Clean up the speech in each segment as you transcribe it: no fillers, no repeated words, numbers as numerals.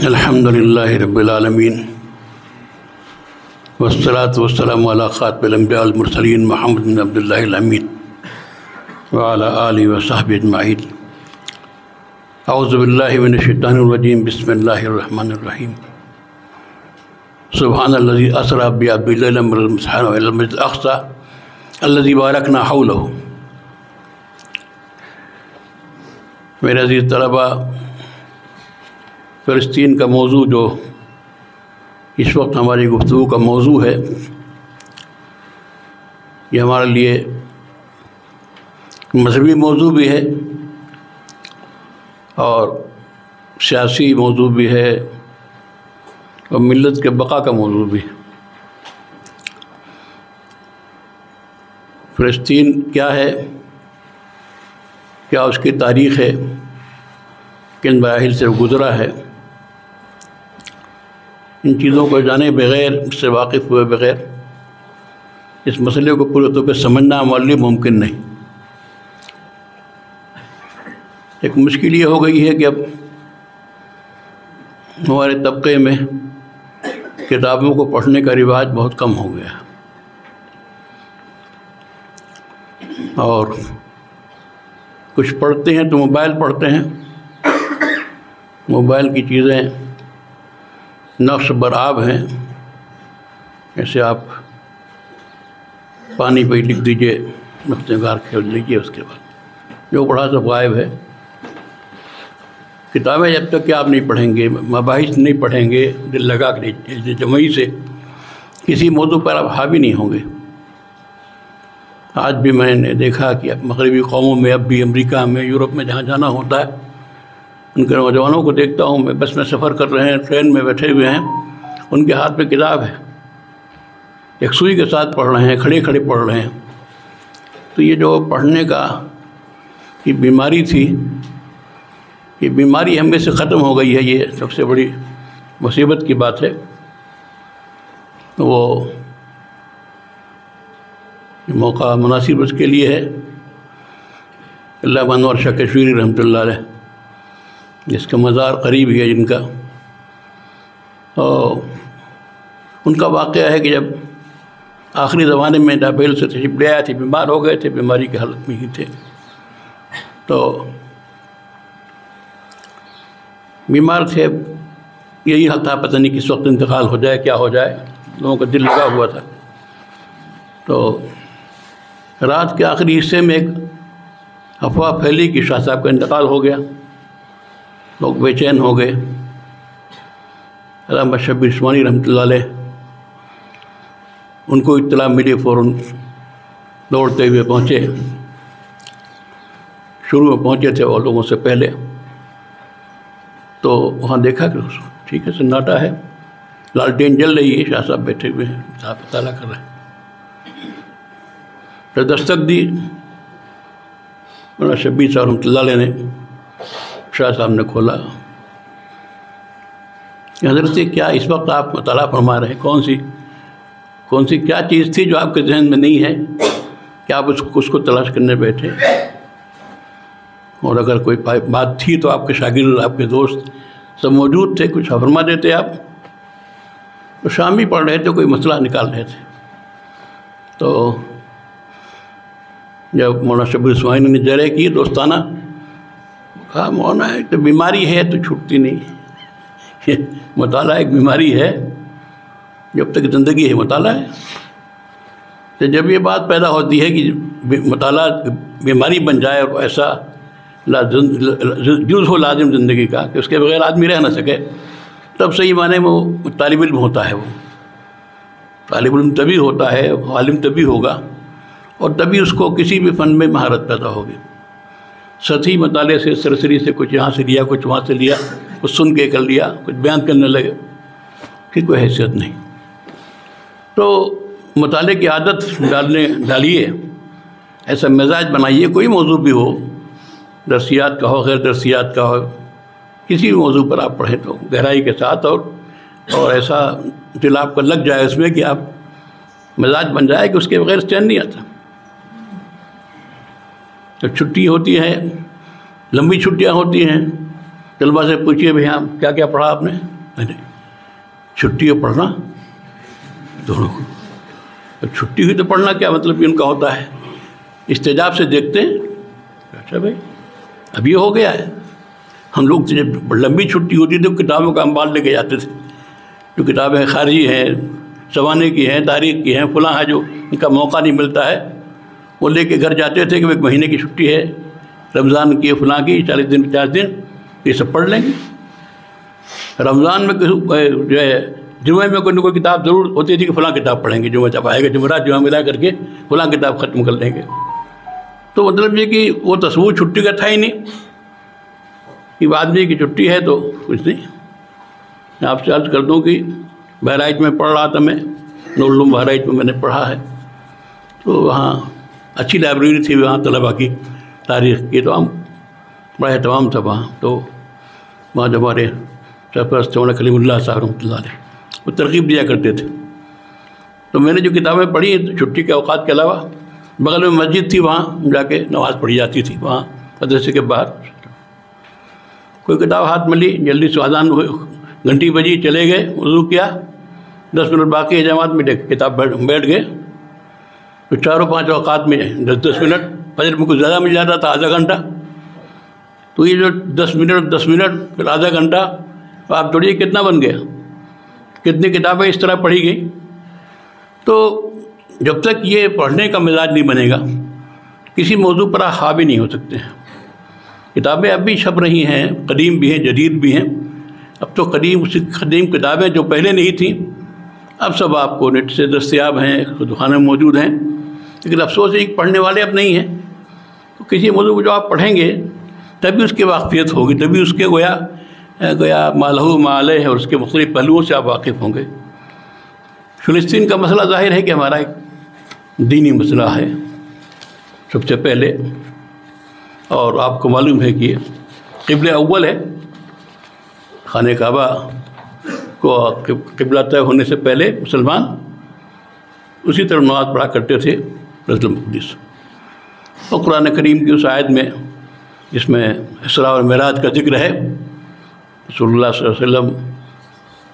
الحمد للہ رب العالمین والصلاة والسلام علی خاتم الانبیاء والمرسلین محمد بن عبد اللہ الامین وعلی آلہ وصحبہ اجمعین۔ اعوذ باللہ من الشیطان الرجیم، بسم اللہ الرحمن الرحیم۔ سبحان الذی اسری بعبدہ لیلا من المسجد الحرام الی المسجد الاقصی الذی بارکنا حولہ۔ میرے عزیز طلبہ، فلسطین کا موضوع جو اس وقت ہماری گفتگو کا موضوع ہے، یہ ہمارے لیے مذہبی موضوع بھی ہے اور سیاسی موضوع بھی ہے اور ملت کے بقا کا موضوع بھی ہے۔ فلسطین کیا ہے، کیا اس کی تاریخ ہے، کن مراحل سے گزرا ہے، ان چیزوں کو جانے بغیر، اس سے واقف ہوئے بغیر اس مسئلے کو پورے طور پہ سمجھنا ہمارے لیے ممکن نہیں۔ ایک مشکل یہ ہو گئی ہے کہ اب ہمارے طبقے میں کتابوں کو پڑھنے کا رواج بہت کم ہو گیا اور کچھ پڑھتے ہیں تو موبائل پڑھتے ہیں۔ موبائل کی چیزیں نقش برآب ہیں، جیسے آپ پانی پہ لکھ دیجئے، نقطۂ نگار کھیل لیجئے، اس کے بعد جو پڑھا سب غائب ہے۔ کتابیں جب تک کہ آپ نہیں پڑھیں گے، مباحث نہیں پڑھیں گے دل لگا کے جمعی سے، کسی موضوع پر آپ حاوی نہیں ہوں گے۔ آج بھی میں نے دیکھا کہ مغربی قوموں میں، اب بھی امریکہ میں، یورپ میں جہاں جانا ہوتا ہے، ان کے نوجوانوں کو دیکھتا ہوں میں، بس میں سفر کر رہے ہیں، ٹرین میں بیٹھے ہوئے ہیں، ان کے ہاتھ میں کتاب ہے، ایک سوئی کے ساتھ پڑھ رہے ہیں، کھڑے کھڑے پڑھ رہے ہیں۔ تو یہ جو پڑھنے کا یہ بیماری تھی، یہ بیماری ہم میں سے ختم ہو گئی ہے، یہ سب سے بڑی مصیبت کی بات ہے۔ وہ موقع مناسب اس کے لیے ہے۔ علامہ انور شاہ کشمیری رحمۃ اللہ علیہ، جس کا مزار قریب ہی ہے جن کا، اور ان کا واقعہ ہے کہ جب آخری زمانے میں ناپیل سے تشریف لے آئے تھے، بیمار ہو گئے تھے، بیماری کی حالت میں ہی تھے، تو بیمار تھے، یہی حال تھا، پتہ نہیں کس وقت انتقال ہو جائے، کیا ہو جائے، لوگوں کا دل لگا ہوا تھا۔ تو رات کے آخری حصے میں ایک افواہ پھیلی کہ شاہ صاحب کا انتقال ہو گیا، لوگ بے چین ہو گئے۔ علامہ شبیر عثمانی رحمۃ اللہ علیہ، ان کو اطلاع ملی، فوراً دوڑتے ہوئے پہنچے، شروع میں پہنچے تھے اور لوگوں سے پہلے، تو وہاں دیکھا کہ ٹھیک ہے، سناٹا ہے، لالٹین جل رہی ہے، شاہ صاحب بیٹھے ہوئے ہیں، صاحب مطالعہ کر رہے ہیں۔ پھر دستک دی، مولانا شبیر صاحب رحمۃ اللہ علیہ نے، شاہ صاحب نے کھولا، حضرت کیا اس وقت آپ مطالعہ فرما رہے ہیں، کون سی کیا چیز تھی جو آپ کے ذہن میں نہیں ہے کہ آپ اس کو تلاش کرنے بیٹھے، اور اگر کوئی بات تھی تو آپ کے شاگرد، آپ کے دوست سب موجود تھے، کچھ فرما دیتے آپ۔ تو شام بھی پڑھ رہے تھے، کوئی مسئلہ نکال رہے تھے، تو جب مولانا شبیر عثمانی نے جرح کی دوستانہ، کہا مولانا ایک تو بیماری ہے تو چھوٹتی نہیں، مطالعہ ایک بیماری ہے، جب تک زندگی ہے مطالعہ ہے۔ تو جب یہ بات پیدا ہوتی ہے کہ مطالعہ بیماری بن جائے اور ایسا جز ہو لازم زندگی کا کہ اس کے بغیر آدمی رہ نہ سکے، تب صحیح معنی میں وہ طالب علم ہوتا ہے۔ وہ طالب علم تبھی ہوتا ہے، عالم تبھی ہوگا، اور تبھی اس کو کسی بھی فن میں مہارت پیدا ہوگی۔ سطحی مطالعے سے، سرسری سے، کچھ یہاں سے لیا، کچھ وہاں سے لیا، کچھ سن کے کر لیا، کچھ بیان کرنے لگے، پھر کوئی حیثیت نہیں۔ تو مطالعے کی عادت ڈالیے، ایسا مزاج بنائیے، کوئی موضوع بھی ہو، درسیات کا ہو، غیر درسیات کا ہو، کسی بھی موضوع پر آپ پڑھیں تو گہرائی کے ساتھ، اور ایسا دل آپ کو لگ جائے اس میں کہ آپ مزاج بن جائے کہ اس کے بغیر چین نہیں آتا۔ جب چھٹی ہوتی ہے لمبی چھٹیاں ہوتی ہیں، طلبا سے پوچھیے بھائی ہاں کیا کیا پڑھا آپ نے؟ چھٹی اور پڑھنا دونوں، چھٹی ہوئی تو پڑھنا کیا مطلب ان کا ہوتا ہے؟ استعجاب سے دیکھتے ہیں، اچھا بھائی اب یہ ہو گیا ہے۔ ہم لوگ جب لمبی چھٹی ہوتی تھی تو کتابوں کا انبار لے کے جاتے تھے، جو کتابیں خارجی ہیں، زمانے کی ہیں، تاریخ کی ہیں، فلاں ہیں، جو ان کا موقع نہیں ملتا ہے وہ لے کے گھر جاتے تھے کہ ایک مہینے کی چھٹی ہے، رمضان کی فلاں کی 40 دن 50 دن یہ سب پڑھ لیں گے۔ رمضان میں جو ہے جمعہ میں کوئی نہ کوئی کتاب ضرور ہوتی تھی کہ فلاں کتاب پڑھیں گے، جمعہ جب آئے گا جمعرات جمعہ ملا کر کے فلاں کتاب ختم کر لیں گے۔ تو مطلب یہ کہ وہ تصور چھٹی کا تھا ہی نہیں کہ آدمی کی چھٹی ہے تو کچھ نہیں۔ میں آپ سے عرض کر دوں کہ بہرائچ میں پڑھ رہا تھا، میں نور العلوم بہرائچ میں نے پڑھا ہے، تو وہاں اچھی لائبریری تھی وہاں طلباء کی تاریخ کی، تو ہم بڑا اہتمام تھا وہاں۔ تو وہاں جو ہمارے سرپرست مولانا کلیم اللہ صاحب رحمۃ اللہ علیہ وہ ترغیب دیا کرتے تھے، تو میں نے جو کتابیں پڑھی چھٹی کے اوقات کے علاوہ، بغل میں مسجد تھی وہاں جا کے نماز پڑھی جاتی تھی، وہاں مدرسے کے باہر کوئی کتاب ہاتھ میں لی، جلدی سے اذان گھنٹی بجی، چلے گئے، وضو کیا، 10 منٹ باقی ہے جماعت میں، کتاب بیٹھ گئے، تو 4 و 5 اوقات میں 10 منٹ، فجر میں کچھ زیادہ مل جاتا تھا آدھا گھنٹہ، تو یہ جو 10 منٹ پھر آدھا گھنٹہ، تو آپ توڑیے کتنا بن گیا، کتنی کتابیں اس طرح پڑھی گئی۔ تو جب تک یہ پڑھنے کا مزاج نہیں بنے گا کسی موضوع پر آپ حاوی نہیں ہو سکتے ہیں۔ کتابیں اب بھی چھپ رہی ہیں، قدیم بھی ہیں، جدید بھی ہیں۔ اب تو قدیم کتابیں جو پہلے نہیں تھیں اب سب آپ کو نیٹ سے دستیاب ہیں، دکانیں موجود ہیں، لیکن افسوس ہے کہ پڑھنے والے اب نہیں ہیں۔ تو کسی موضوع کو جو آپ پڑھیں گے تبھی اس کی واقفیت ہوگی، تبھی اس کے گویا مالہ مالے ہے اور اس کے مختلف پہلوؤں سے آپ واقف ہوں گے۔ فلسطین کا مسئلہ ظاہر ہے کہ ہمارا ایک دینی مسئلہ ہے سب سے پہلے، اور آپ کو معلوم ہے کہ قبلہ اول ہے، خانہ کعبہ کو قبلہ طے ہونے سے پہلے مسلمان اسی طرح نماز پڑھا کرتے تھے بیت المقدس۔ اور قرآن کریم کی اس آیت میں جس میں اسراء اور معراج کا ذکر ہے، رسول اللہ صلی اللہ علیہ وسلم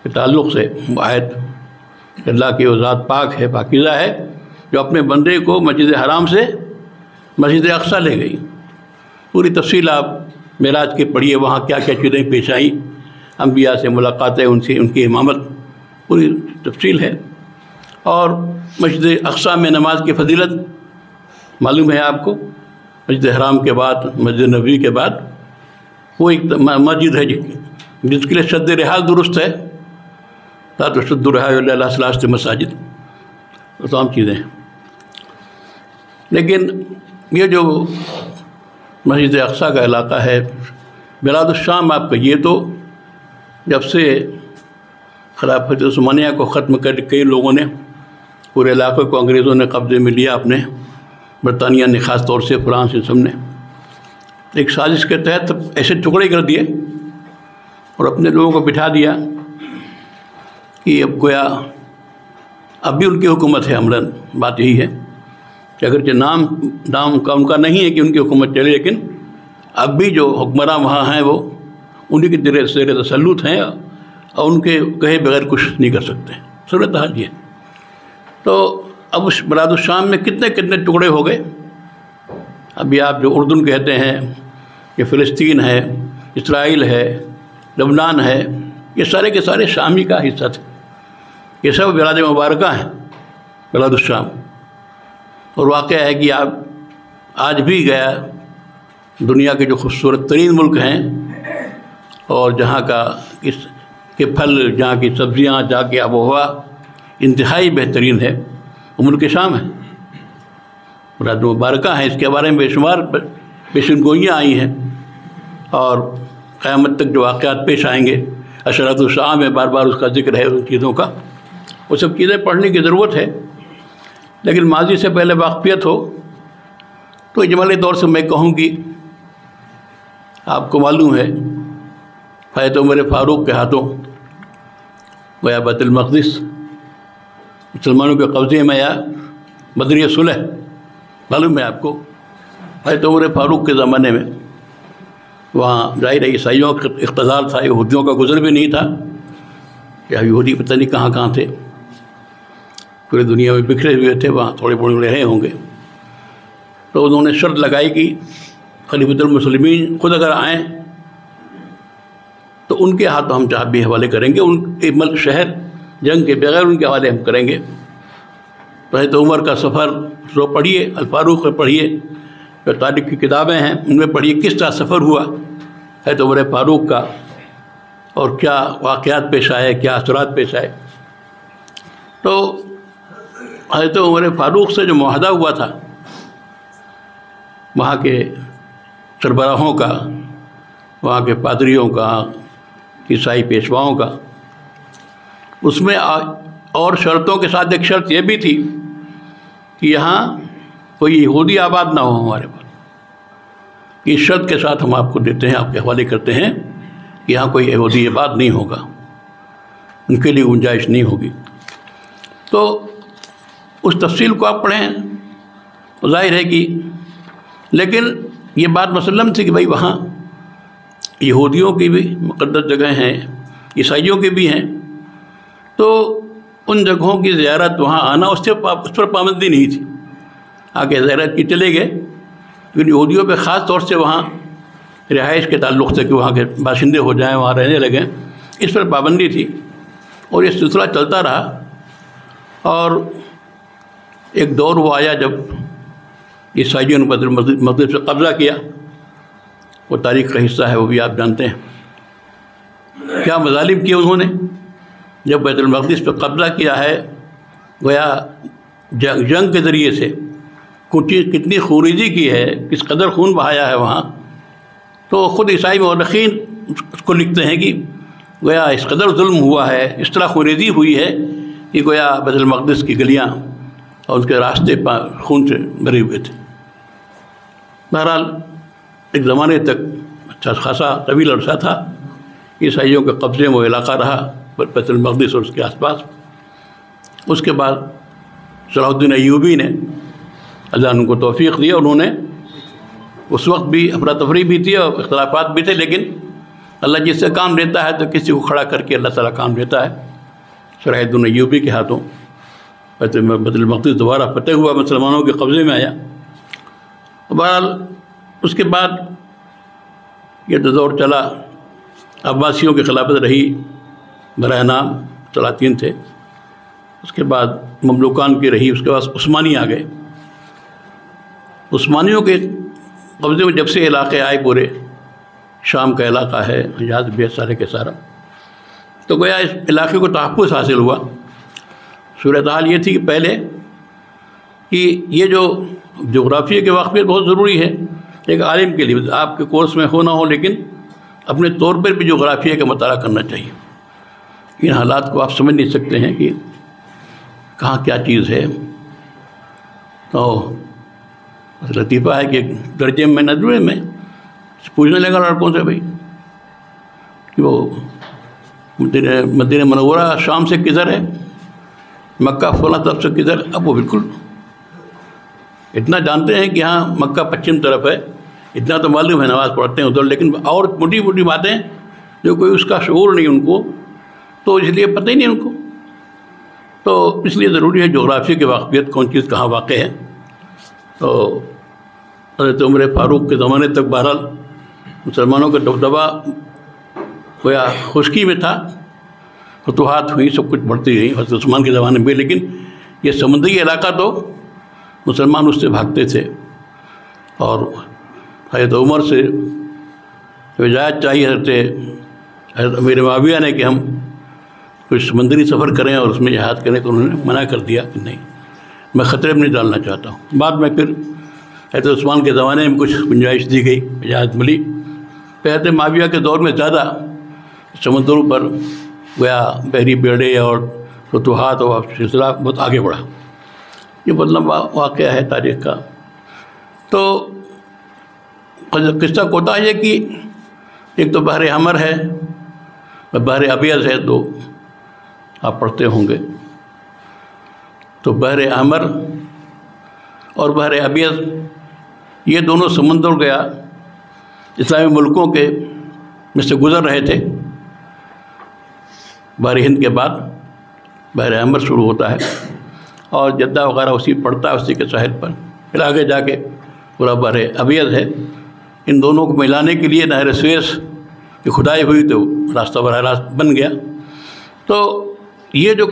کے تعلق سے وہ آیت، اللہ کی وہ ذات پاک ہے، پاکیزہ ہے، جو اپنے بندے کو مسجد حرام سے مسجد اقصیٰ لے گئی۔ پوری تفصیل آپ معراج کے پڑھیے، وہاں کیا کیا چیزیں پیش آئیں، انبیاء سے ملاقاتیں، ان کی امامت، پوری تفصیل ہے۔ اور مسجد اقصیٰ میں نماز کی فضیلت معلوم ہے آپ کو، مسجد حرام کے بعد، مسجد نبوی کے بعد وہ ایک مسجد ہے جس کے لیے شد رحال درست ہے، لا تشد الرحال الا ثلاث مساجد، وہ تمام چیزیں ہیں۔ لیکن یہ جو مسجد اقصیٰ کا علاقہ ہے، بلاد الشام آپ کہیے، تو جب سے خلافت عثمانیہ کو ختم کر کئی لوگوں نے پورے علاقے کو انگریزوں نے قبضے میں لیا اپنے، برطانیہ نے خاص طور سے، فرانس ان سب نے ایک سازش کے تحت ایسے ٹکڑے کر دیے اور اپنے لوگوں کو بٹھا دیا کہ اب گویا اب بھی ان کی حکومت ہے عملاً۔ بات یہی ہے کہ اگرچہ نام کا ان کا نہیں ہے کہ ان کی حکومت چلے، لیکن اب بھی جو حکمراں وہاں ہیں وہ انہیں کی زیر تسلط ہیں اور ان کے کہے بغیر کچھ نہیں کر سکتے، صورتحال یہ۔ تو اب اس بلاد الشام میں کتنے ٹکڑے ہو گئے۔ ابھی آپ جو اردن کہتے ہیں، یہ فلسطین ہے، اسرائیل ہے، لبنان ہے، یہ سارے کے سارے شامی کا حصہ تھے، یہ سب بلاد مبارکہ ہیں، بلاد الشام۔ اور واقعہ ہے کہ آپ آج بھی گیا دنیا کے جو خوبصورت ترین ملک ہیں اور جہاں کا کے پھل، جہاں کی سبزیاں، جہاں کی آب و ہوا انتہائی بہترین ہے، وہ ملک شام ہے، بلاد مبارکہ ہیں۔ اس کے بارے میں بے شمار پیشن گوئیاں آئی ہیں، اور قیامت تک جو واقعات پیش آئیں گے، اشراط الساعہ میں بار بار اس کا ذکر ہے، ان چیزوں کا، وہ سب چیزیں پڑھنے کی ضرورت ہے۔ لیکن ماضی سے پہلے واقفیت ہو تو اجمالی طور سے میں کہوں گی، آپ کو معلوم ہے حضرت عمر فاروق کے ہاتھوں گویا بیت المقدس مسلمانوں کے قبضے میں آیا، بدریہ صلح معلوم ہے آپ کو۔ حضرت عمر فاروق کے زمانے میں وہاں ظاہر ہے عیسائیوں کا اقتدار تھا، یہودیوں کا گزر بھی نہیں تھا، یا یہودی پتہ نہیں کہاں کہاں تھے، پوری دنیا میں بکھرے ہوئے تھے، وہاں تھوڑے بڑے رہے ہوں گے۔ تو انہوں نے شرط لگائی کہ خلیفۃ المسلمین خود اگر آئیں تو ان کے ہاتھ ہم جہاد بھی حوالے کریں گے، ان ملک شہر جنگ کے بغیر ان کے حوالے ہم کریں گے۔ تو حضرت عمر کا سفر جو پڑھیے، الفاروق میں پڑھیے، جو تاریخ کی کتابیں ہیں ان میں پڑھیے کس طرح سفر ہوا حضرت عمر فاروق کا، اور کیا واقعات پیش آئے، کیا اثرات پیش آئے۔ تو حضرت عمر فاروق سے جو معاہدہ ہوا تھا وہاں کے سربراہوں کا، وہاں کے پادریوں کا، عیسائی پیشواؤں کا، اس میں اور شرطوں کے ساتھ ایک شرط یہ بھی تھی کہ یہاں کوئی یہودی آباد نہ ہو ہمارے پاس۔ اس شرط کے ساتھ ہم آپ کو دیتے ہیں، آپ کے حوالے کرتے ہیں کہ یہاں کوئی یہودی آباد نہیں ہوگا، ان کے لیے گنجائش نہیں ہوگی۔ تو اس تفصیل کو آپ پڑھیں، ظاہر ہے کہ لیکن یہ بات مسلم تھی کہ بھائی وہاں یہودیوں کی بھی مقدس جگہیں ہیں، عیسائیوں کی بھی ہیں، تو ان جگہوں کی زیارت وہاں آنا اس پر پابندی نہیں تھی، آگے زیارت کی چلے گئے، لیکن یہودیوں پہ خاص طور سے وہاں رہائش کے تعلق سے کہ وہاں کے باشندے ہو جائیں، وہاں رہنے لگیں، اس پر پابندی تھی، اور یہ سلسلہ چلتا رہا۔ اور ایک دور وہ آیا جب عیسائیوں نے مسجد سے قبضہ کیا، وہ تاریخ کا حصہ ہے، وہ بھی آپ جانتے ہیں کیا مظالم کیے انہوں نے۔ جب بیت المقدس پہ قبضہ کیا ہے، گویا جنگ کے ذریعے سے کتنی خونریزی کی ہے، کس قدر خون بہایا ہے وہاں، تو خود عیسائی مورخین اس کو لکھتے ہیں کہ گویا اس قدر ظلم ہوا ہے، اس طرح خونریزی ہوئی ہے کہ گویا بیت المقدس کی گلیاں اور اس کے راستے خون سے بھرے ہوئے تھے۔ بہرحال ایک زمانے تک اچھا خاصا طویل عرصہ تھا عیسائیوں کے قبضے میں وہ علاقہ رہا، بیت المقدس اور اس کے آس پاس۔ اس کے بعد صلاح الدین ایوبی نے اللہ ان کو توفیق دیا، انہوں نے اس وقت بھی افراتفری بھی تھی اور اختلافات بھی تھے، لیکن اللہ جس سے کام لیتا ہے تو کسی کو کھڑا کر کے اللہ تعالیٰ کام لیتا ہے۔ صلاح الدین ایوبی کے ہاتھوں بیت المقدس دوبارہ فتح ہوا، مسلمانوں کے قبضے میں آیا۔ بہرحال اس کے بعد یہ دور چلا، عباسیوں کی خلافت رہی، براہ نام سلاطین تھے، اس کے بعد مملوکان کی رہی، اس کے بعد عثمانی آ گئے۔ عثمانیوں کے قبضے میں جب سے علاقے آئے، پورے شام کا علاقہ ہے، حجاز بھی سارے کے سارا، تو گویا اس علاقے کو تحفظ حاصل ہوا۔ صورتحال یہ تھی کہ پہلے کہ یہ جو جغرافیہ کے واقفیت بہت ضروری ہے ایک عالم کے لیے، آپ کے کورس میں ہو نہ ہو، لیکن اپنے طور پر بھی جغرافیہ کا مطالعہ کرنا چاہیے۔ ان حالات کو آپ سمجھ نہیں سکتے ہیں کہ کہاں کیا چیز ہے۔ تو لطیفہ ہے کہ درجے میں ندوے میں پوچھنے لگا لڑکوں سے بھائی کہ وہ مدینہ منورہ شام سے کدھر ہے، مکہ فلاں طرف سے کدھر۔ اب وہ بالکل اتنا جانتے ہیں کہ ہاں مکہ پچھم طرف ہے، اتنا تو معلوم ہے، نماز پڑھتے ہیں ادھر، لیکن اور موٹی موٹی باتیں جو کوئی اس کا شعور نہیں ان کو، تو اس لیے پتہ ہی نہیں ان کو۔ تو اس لیے ضروری ہے جغرافیہ کی واقفیت، کون چیز کہاں واقع ہے۔ تو حضرت عمر فاروق کے زمانے تک بہرحال مسلمانوں کا دبدبہ گویا خشکی میں تھا، فتوحات ہوئی، سب کچھ بڑھتی رہی حضرت عثمان کے زمانے میں، لیکن یہ سمندری علاقہ تو مسلمان اس سے بھاگتے تھے، اور حضرت عمر سے اجازت چاہیے حضرت امیر معاویہ نے کہ ہم کچھ سمندری سفر کریں اور اس میں جہاد کریں، تو انہوں نے منع کر دیا کہ نہیں، میں خطرے میں نہیں ڈالنا چاہتا ہوں۔ بعد میں پھر حضرت عثمان کے زمانے میں کچھ گنجائش دی گئی، اجازت ملی۔ پھر حضرت معاویہ کے دور میں زیادہ سمندروں پر گویا بحری بیڑے اور فتوحات اور سلسلہ بہت آگے بڑھا۔ یہ بہت لمبا واقعہ ہے تاریخ کا۔ تو قصہ کوتا ہے کہ ایک تو بحر احمر ہے، بحر ابیض ہے، تو آپ پڑھتے ہوں گے۔ تو بحر احمر اور بحر ابیض یہ دونوں سمندر گیا اسلامی ملکوں کے میں سے گزر رہے تھے۔ بحر ہند کے بعد بحر احمر شروع ہوتا ہے اور جدہ وغیرہ اسی پڑتا ہے اسی کے ساحل پر، پھر آگے جا کے پورا بحر ابیض ہے۔ ان دونوں کو ملانے کے لیے نہر سویس کی کھدائی ہوئی تو راستہ براہ راست بن گیا۔ تو یہ جو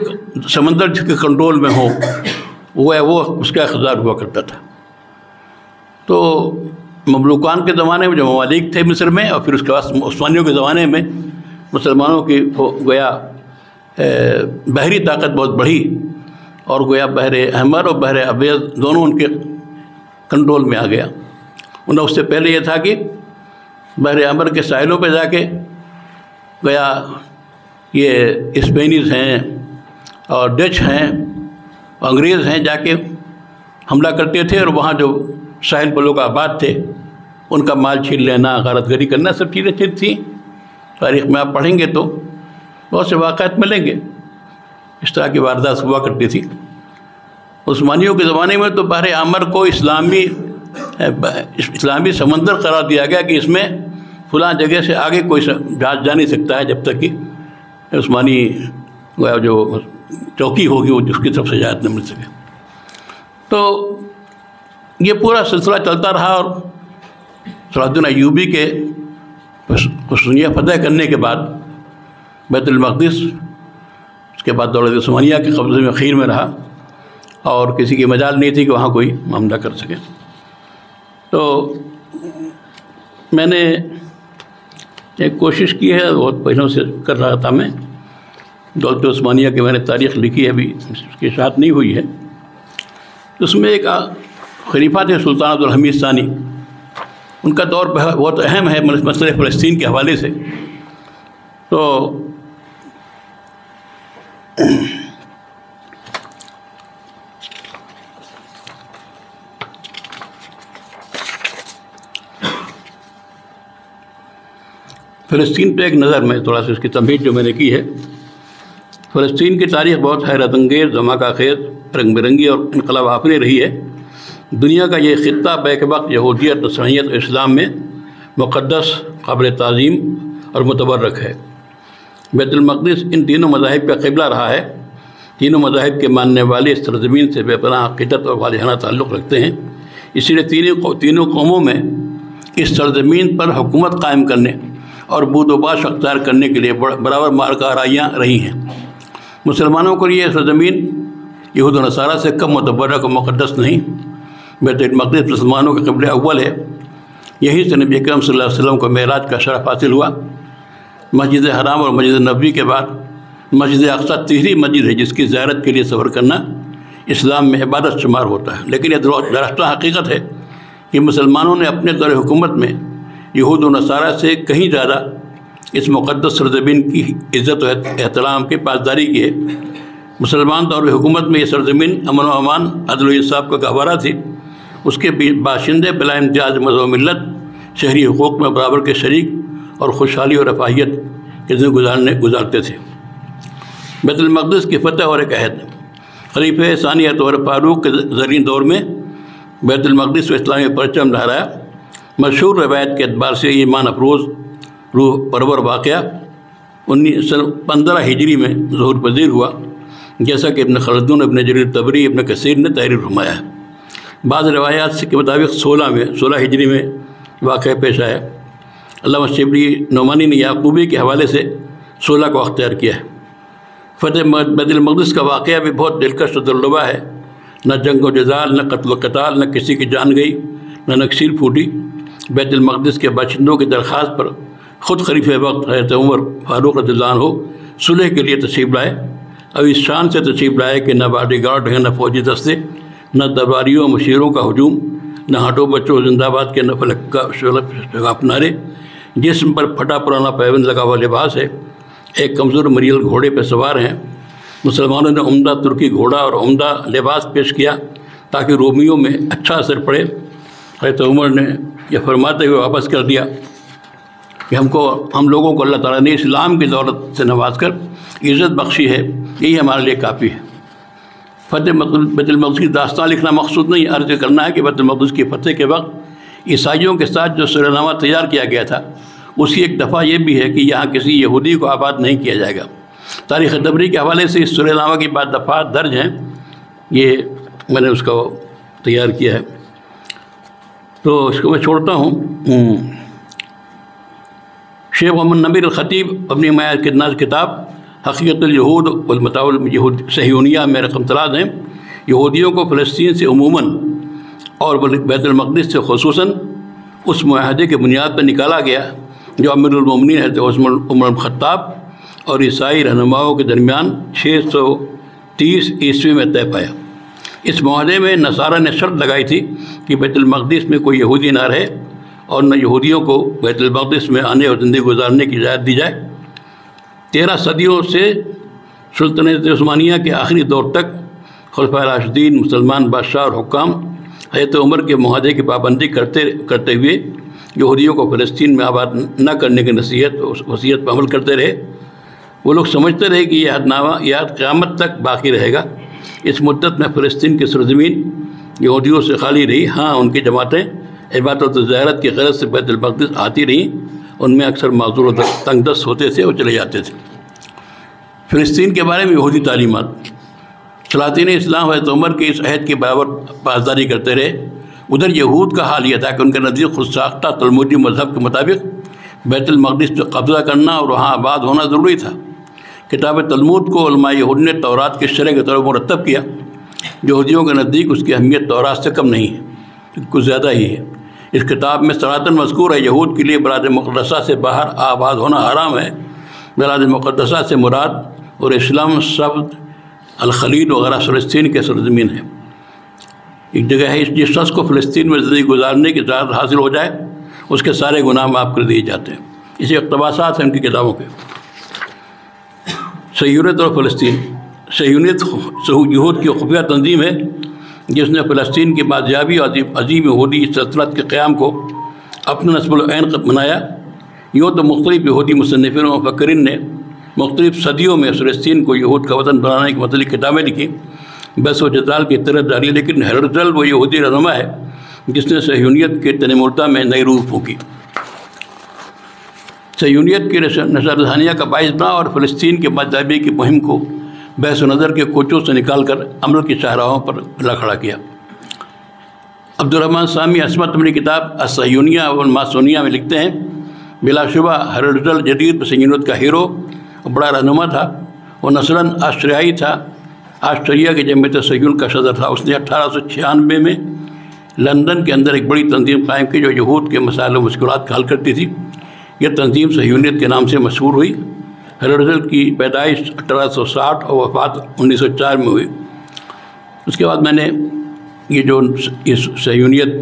سمندر جس کے کنٹرول میں ہو وہ اس کا اقتدار ہوا کرتا تھا۔ تو مملوکان کے زمانے میں جو ممالک تھے مصر میں، اور پھر اس کے بعد عثمانیوں کے زمانے میں مسلمانوں کی گویا بحری طاقت بہت بڑھی، اور گویا بحر احمر اور بحر ابیض دونوں ان کے کنٹرول میں آ گیا۔ انہیں اس سے پہلے یہ تھا کہ بحر احمر کے ساحلوں پہ جا کے گویا یہ اسپینیز ہیں اور ڈچ ہیں اور انگریز ہیں جا کے حملہ کرتے تھے، اور وہاں جو ساحل پر لوگ آباد تھے ان کا مال چھین لینا، غارت گری کرنا، سب چیزیں تھیں۔ تاریخ میں آپ پڑھیں گے تو بہت سے واقعات ملیں گے، اس طرح کی واردات ہوا کرتی تھی۔ عثمانیوں کے زمانے میں تو بحر احمر کو اسلامی سمندر قرار دیا گیا کہ اس میں فلاں جگہ سے آگے کوئی جہاز جا نہیں سکتا ہے جب تک کہ عثمانی جو چوکی ہوگی وہ اس کی طرف سے اجازت نہ مل سکے۔ تو یہ پورا سلسلہ چلتا رہا، اور صلاح الدین ایوبی کے قسطنطنیہ فتح کرنے کے بعد بیت المقدس اس کے بعد دولت عثمانیہ کے قبضے میں خیر میں رہا، اور کسی کی مجال نہیں تھی کہ وہاں کوئی معاملہ کر سکے۔ تو میں نے ایک کوشش کی ہے، بہت پہلوں سے کر رہا تھا میں، دولت عثمانیہ کی میں نے تاریخ لکھی ہے، ابھی اس کی اشاعت نہیں ہوئی ہے۔ اس میں ایک خلیفہ تھے سلطان عبدالحمید ثانی، ان کا دور بہت اہم ہے مسئلہ فلسطین کے حوالے سے۔ تو فلسطین پہ ایک نظر میں تھوڑا سا اس کی تمہید جو میں نے کی ہے۔ فلسطین کی تاریخ بہت حیرت انگیز، دھماکہ خیز، رنگ برنگی اور انقلاب آفریں رہی ہے۔ دنیا کا یہ خطہ بیک وقت یہودیت، نصرانیت اور اسلام میں مقدس، قابل تعظیم اور متبرک ہے۔ بیت المقدس ان تینوں مذاہب کا قبلہ رہا ہے۔ تینوں مذاہب کے ماننے والے اس سرزمین سے بے پناہ عقیدت اور والہانہ تعلق رکھتے ہیں، اسی لیے تینوں قوموں میں اس سرزمین پر حکومت قائم کرنے اور بود و باش اختیار کرنے کے لیے برابر معرکہ آرائیاں رہی ہیں۔ مسلمانوں کے لیے یہ سرزمین یہود و نصارہ سے کم متبرک و مقدس نہیں۔ بیت المقدس مسلمانوں کے قبلہ اول ہے۔ یہی سے نبی اکرم صلی اللہ علیہ وسلم کو معراج کا شرف حاصل ہوا۔ مسجد حرام اور مسجد نبوی کے بعد مسجد اقصی تیسری مسجد ہے جس کی زیارت کے لیے سفر کرنا اسلام میں عبادت شمار ہوتا ہے۔ لیکن یہ درستہ حقیقت ہے کہ مسلمانوں نے اپنے دور حکومت میں یہود و نصارہ سے کہیں زیادہ اس مقدس سرزمین کی عزت و احترام کی پاسداری کی ہے۔ مسلمان دور حکومت میں یہ سرزمین امن و امان، عدل و انصاف کا گہوارہ تھی۔ اس کے باشندے بلا امتیاز مذہب و ملت شہری حقوق میں برابر کے شریک اور خوشحالی اور رفاہیت کے زندگی گزارتے تھے۔ بیت المقدس کی فتح اور ایک عہد۔ خلیفہ ثانی طور فاروق کے زرین دور میں بیت المقدس و اسلامی پرچم لہرایا۔ مشہور روایت کے اعتبار سے یہ ایمان افروز روح پرور واقعہ 15 ہجری میں ظہور پذیر ہوا، جیسا کہ ابن خلدون، ابن جریر طبری، ابن کثیر نے تحریر فرمایا ہے۔ بعض روایات کے مطابق 16 ہجری میں واقعہ پیش آیا۔ علامہ شبلی نعمانی نے یعقوبی کے حوالے سے 16 کو اختیار کیا ہے۔ فتح بیت المقدس کا واقعہ بھی بہت دلکش و دلربا ہے۔ نہ جنگ و جدال، نہ قتل و قتال، نہ کسی کی جان گئی، نہ نکسیر پھوٹی۔ بیت المقدس کے باشندوں کی درخواست پر خود خلیفہ وقت حضرت عمر فاروق رضی اللہ عنہ صلح کے لیے تشریف لائے، اور اس شان سے تشریف لائے کہ نہ باڈی گارڈ ہیں، نہ فوجی دستے، نہ درباریوں مشیروں کا ہجوم، نہ ہٹو بچوں زندہ باد کے، نہ فلک کا شگاف نعرے۔ جسم پر پھٹا پرانا پیوند لگا ہوا لباس ہے، ایک کمزور مریل گھوڑے پہ سوار ہیں۔ مسلمانوں نے عمدہ ترکی گھوڑا اور عمدہ لباس پیش کیا تاکہ رومیوں میں اچھا اثر پڑے۔ حضرت عمر نے یہ فرماتے ہوئے واپس کر دیا کہ ہم لوگوں کو اللہ تعالیٰ نے اسلام کی دولت سے نواز کر عزت بخشی ہے، یہی ہمارے لیے کافی ہے۔ فتح بیت المقدس کی داستان لکھنا مقصود نہیں، عرض کرنا ہے کہ بیت المقدس کی فتح کے وقت عیسائیوں کے ساتھ جو سرنامہ تیار کیا گیا تھا اس کی ایک دفعہ یہ بھی ہے کہ یہاں کسی یہودی کو آباد نہیں کیا جائے گا۔ تاریخ دبری کے حوالے سے اس سرنامہ کی بعض دفعات درج ہیں، یہ میں نے اس کو تیار کیا ہے، تو اس کو میں چھوڑتا ہوں۔ شیخ محمد نبیر الخطیب اپنی معیار کے ناز کتاب حقیقت الیہود والمتاع الصہیونیہ میں رقم 3 ہیں، یہودیوں کو فلسطین سے عموماً اور بیت المقدس سے خصوصاً اس معاہدے کے بنیاد پر نکالا گیا جو امیر المومنین حضرت عمر الخطاب اور عیسائی رہنماؤں کے درمیان 630 عیسوی میں طے پایا۔ اس معاہدے میں نصارہ نے شرط لگائی تھی کہ بیت المقدس میں کوئی یہودی نہ رہے اور نہ یہودیوں کو بیت المقدس میں آنے اور زندگی گزارنے کی اجازت دی جائے۔ 13 صدیوں سے سلطنت عثمانیہ کے آخری دور تک خلفائے راشدین، مسلمان بادشاہ اور حکام حضرت عمر کے معاہدے کی پابندی کرتے ہوئے یہودیوں کو فلسطین میں آباد نہ کرنے کی وصیت پر عمل کرتے رہے۔ وہ لوگ سمجھتے رہے کہ یہ عہد نامہ یہ عہد قیامت تک باقی رہے گا۔ اس مدت میں فلسطین کی سرزمین یہودیوں سے خالی رہی۔ ہاں، ان کی جماعتیں عبادت و زیارت کی غرض سے بیت المقدس آتی رہیں، ان میں اکثر معذور و تنگ دست ہوتے تھے اور چلے جاتے تھے۔ فلسطین کے بارے میں یہودی تعلیمات۔ سلاطین اسلام حضرت عمر کے اس عہد کی برابر پاسداری کرتے رہے۔ ادھر یہود کا حال یہ تھا کہ ان کے نزدیک خود ساختہ تلمودی مذہب کے مطابق بیت المقدس پہ قبضہ کرنا اور وہاں آباد ہونا ضروری تھا۔ کتاب تلمود کو علماء یہود نے تورات کے شرح کے طور پر مرتب کیا۔ یہودیوں کے نزدیک اس کی اہمیت تورات سے کم نہیں ہے، کچھ زیادہ ہی ہے۔ اس کتاب میں صراحتاً مذکور ہے یہود کے لیے بلاد مقدسہ سے باہر آباد ہونا حرام ہے۔ بلاد مقدسہ سے مراد اور اسلام سبت الخلیل وغیرہ فلسطین کے سرزمین ہے، ایک جگہ ہے۔ جس شخص کو فلسطین میں زندگی گزارنے کی اجازت حاصل ہو جائے اس کے سارے گناہ معاف کر دیے جاتے ہیں۔ اسی اقتباسات ہیں ان کی کتابوں کے۔ صہیونیت اور فلسطین۔ صہیونیت یہود کی خفیہ تنظیم ہے جس نے فلسطین کی بازیابی اور عظیم یہودی سلطنت کے قیام کو اپنا نسب العین بنایا۔ یوں تو مختلف یہودی مصنفین و مفکرین نے مختلف صدیوں میں فلسطین کو یہود کا وطن بنانے کی متعلق کتابیں لکھی، بحث و جدال کی طرح جاری، لیکن ہرزل وہ یہودی رہنما ہے جس نے صہیونیت کے تن مردہ میں نئی روح پھونکی، صہیونیت کی نشر دہانیہ کا باعث بنا اور فلسطین کے بازیابی کی مہم کو بحث و نظر کے کوچوں سے نکال کر عمل کی شاہراہوں پر لا کھڑا کیا۔ عبدالرحمن سامی عصمت اپنی کتاب الصہیونیہ والماسونیہ میں لکھتے ہیں، بلا شبہ ہرزل جدید صہیونیت کا ہیرو اور بڑا رہنما تھا۔ وہ نسلاً آسٹریائی تھا، آسٹریا کے جمعیت صہیون کا صدر تھا۔ اس نے 1896 میں لندن کے اندر ایک بڑی تنظیم قائم کی جو یہود کے مسائل و مشکلات کا حل کرتی تھی۔ یہ تنظیم صہیونیت کے نام سے مشہور ہوئی۔ ہرزل کی پیدائش 1860 اور وفات 1904 میں ہوئی۔ اس کے بعد میں نے یہ جو صہیونیت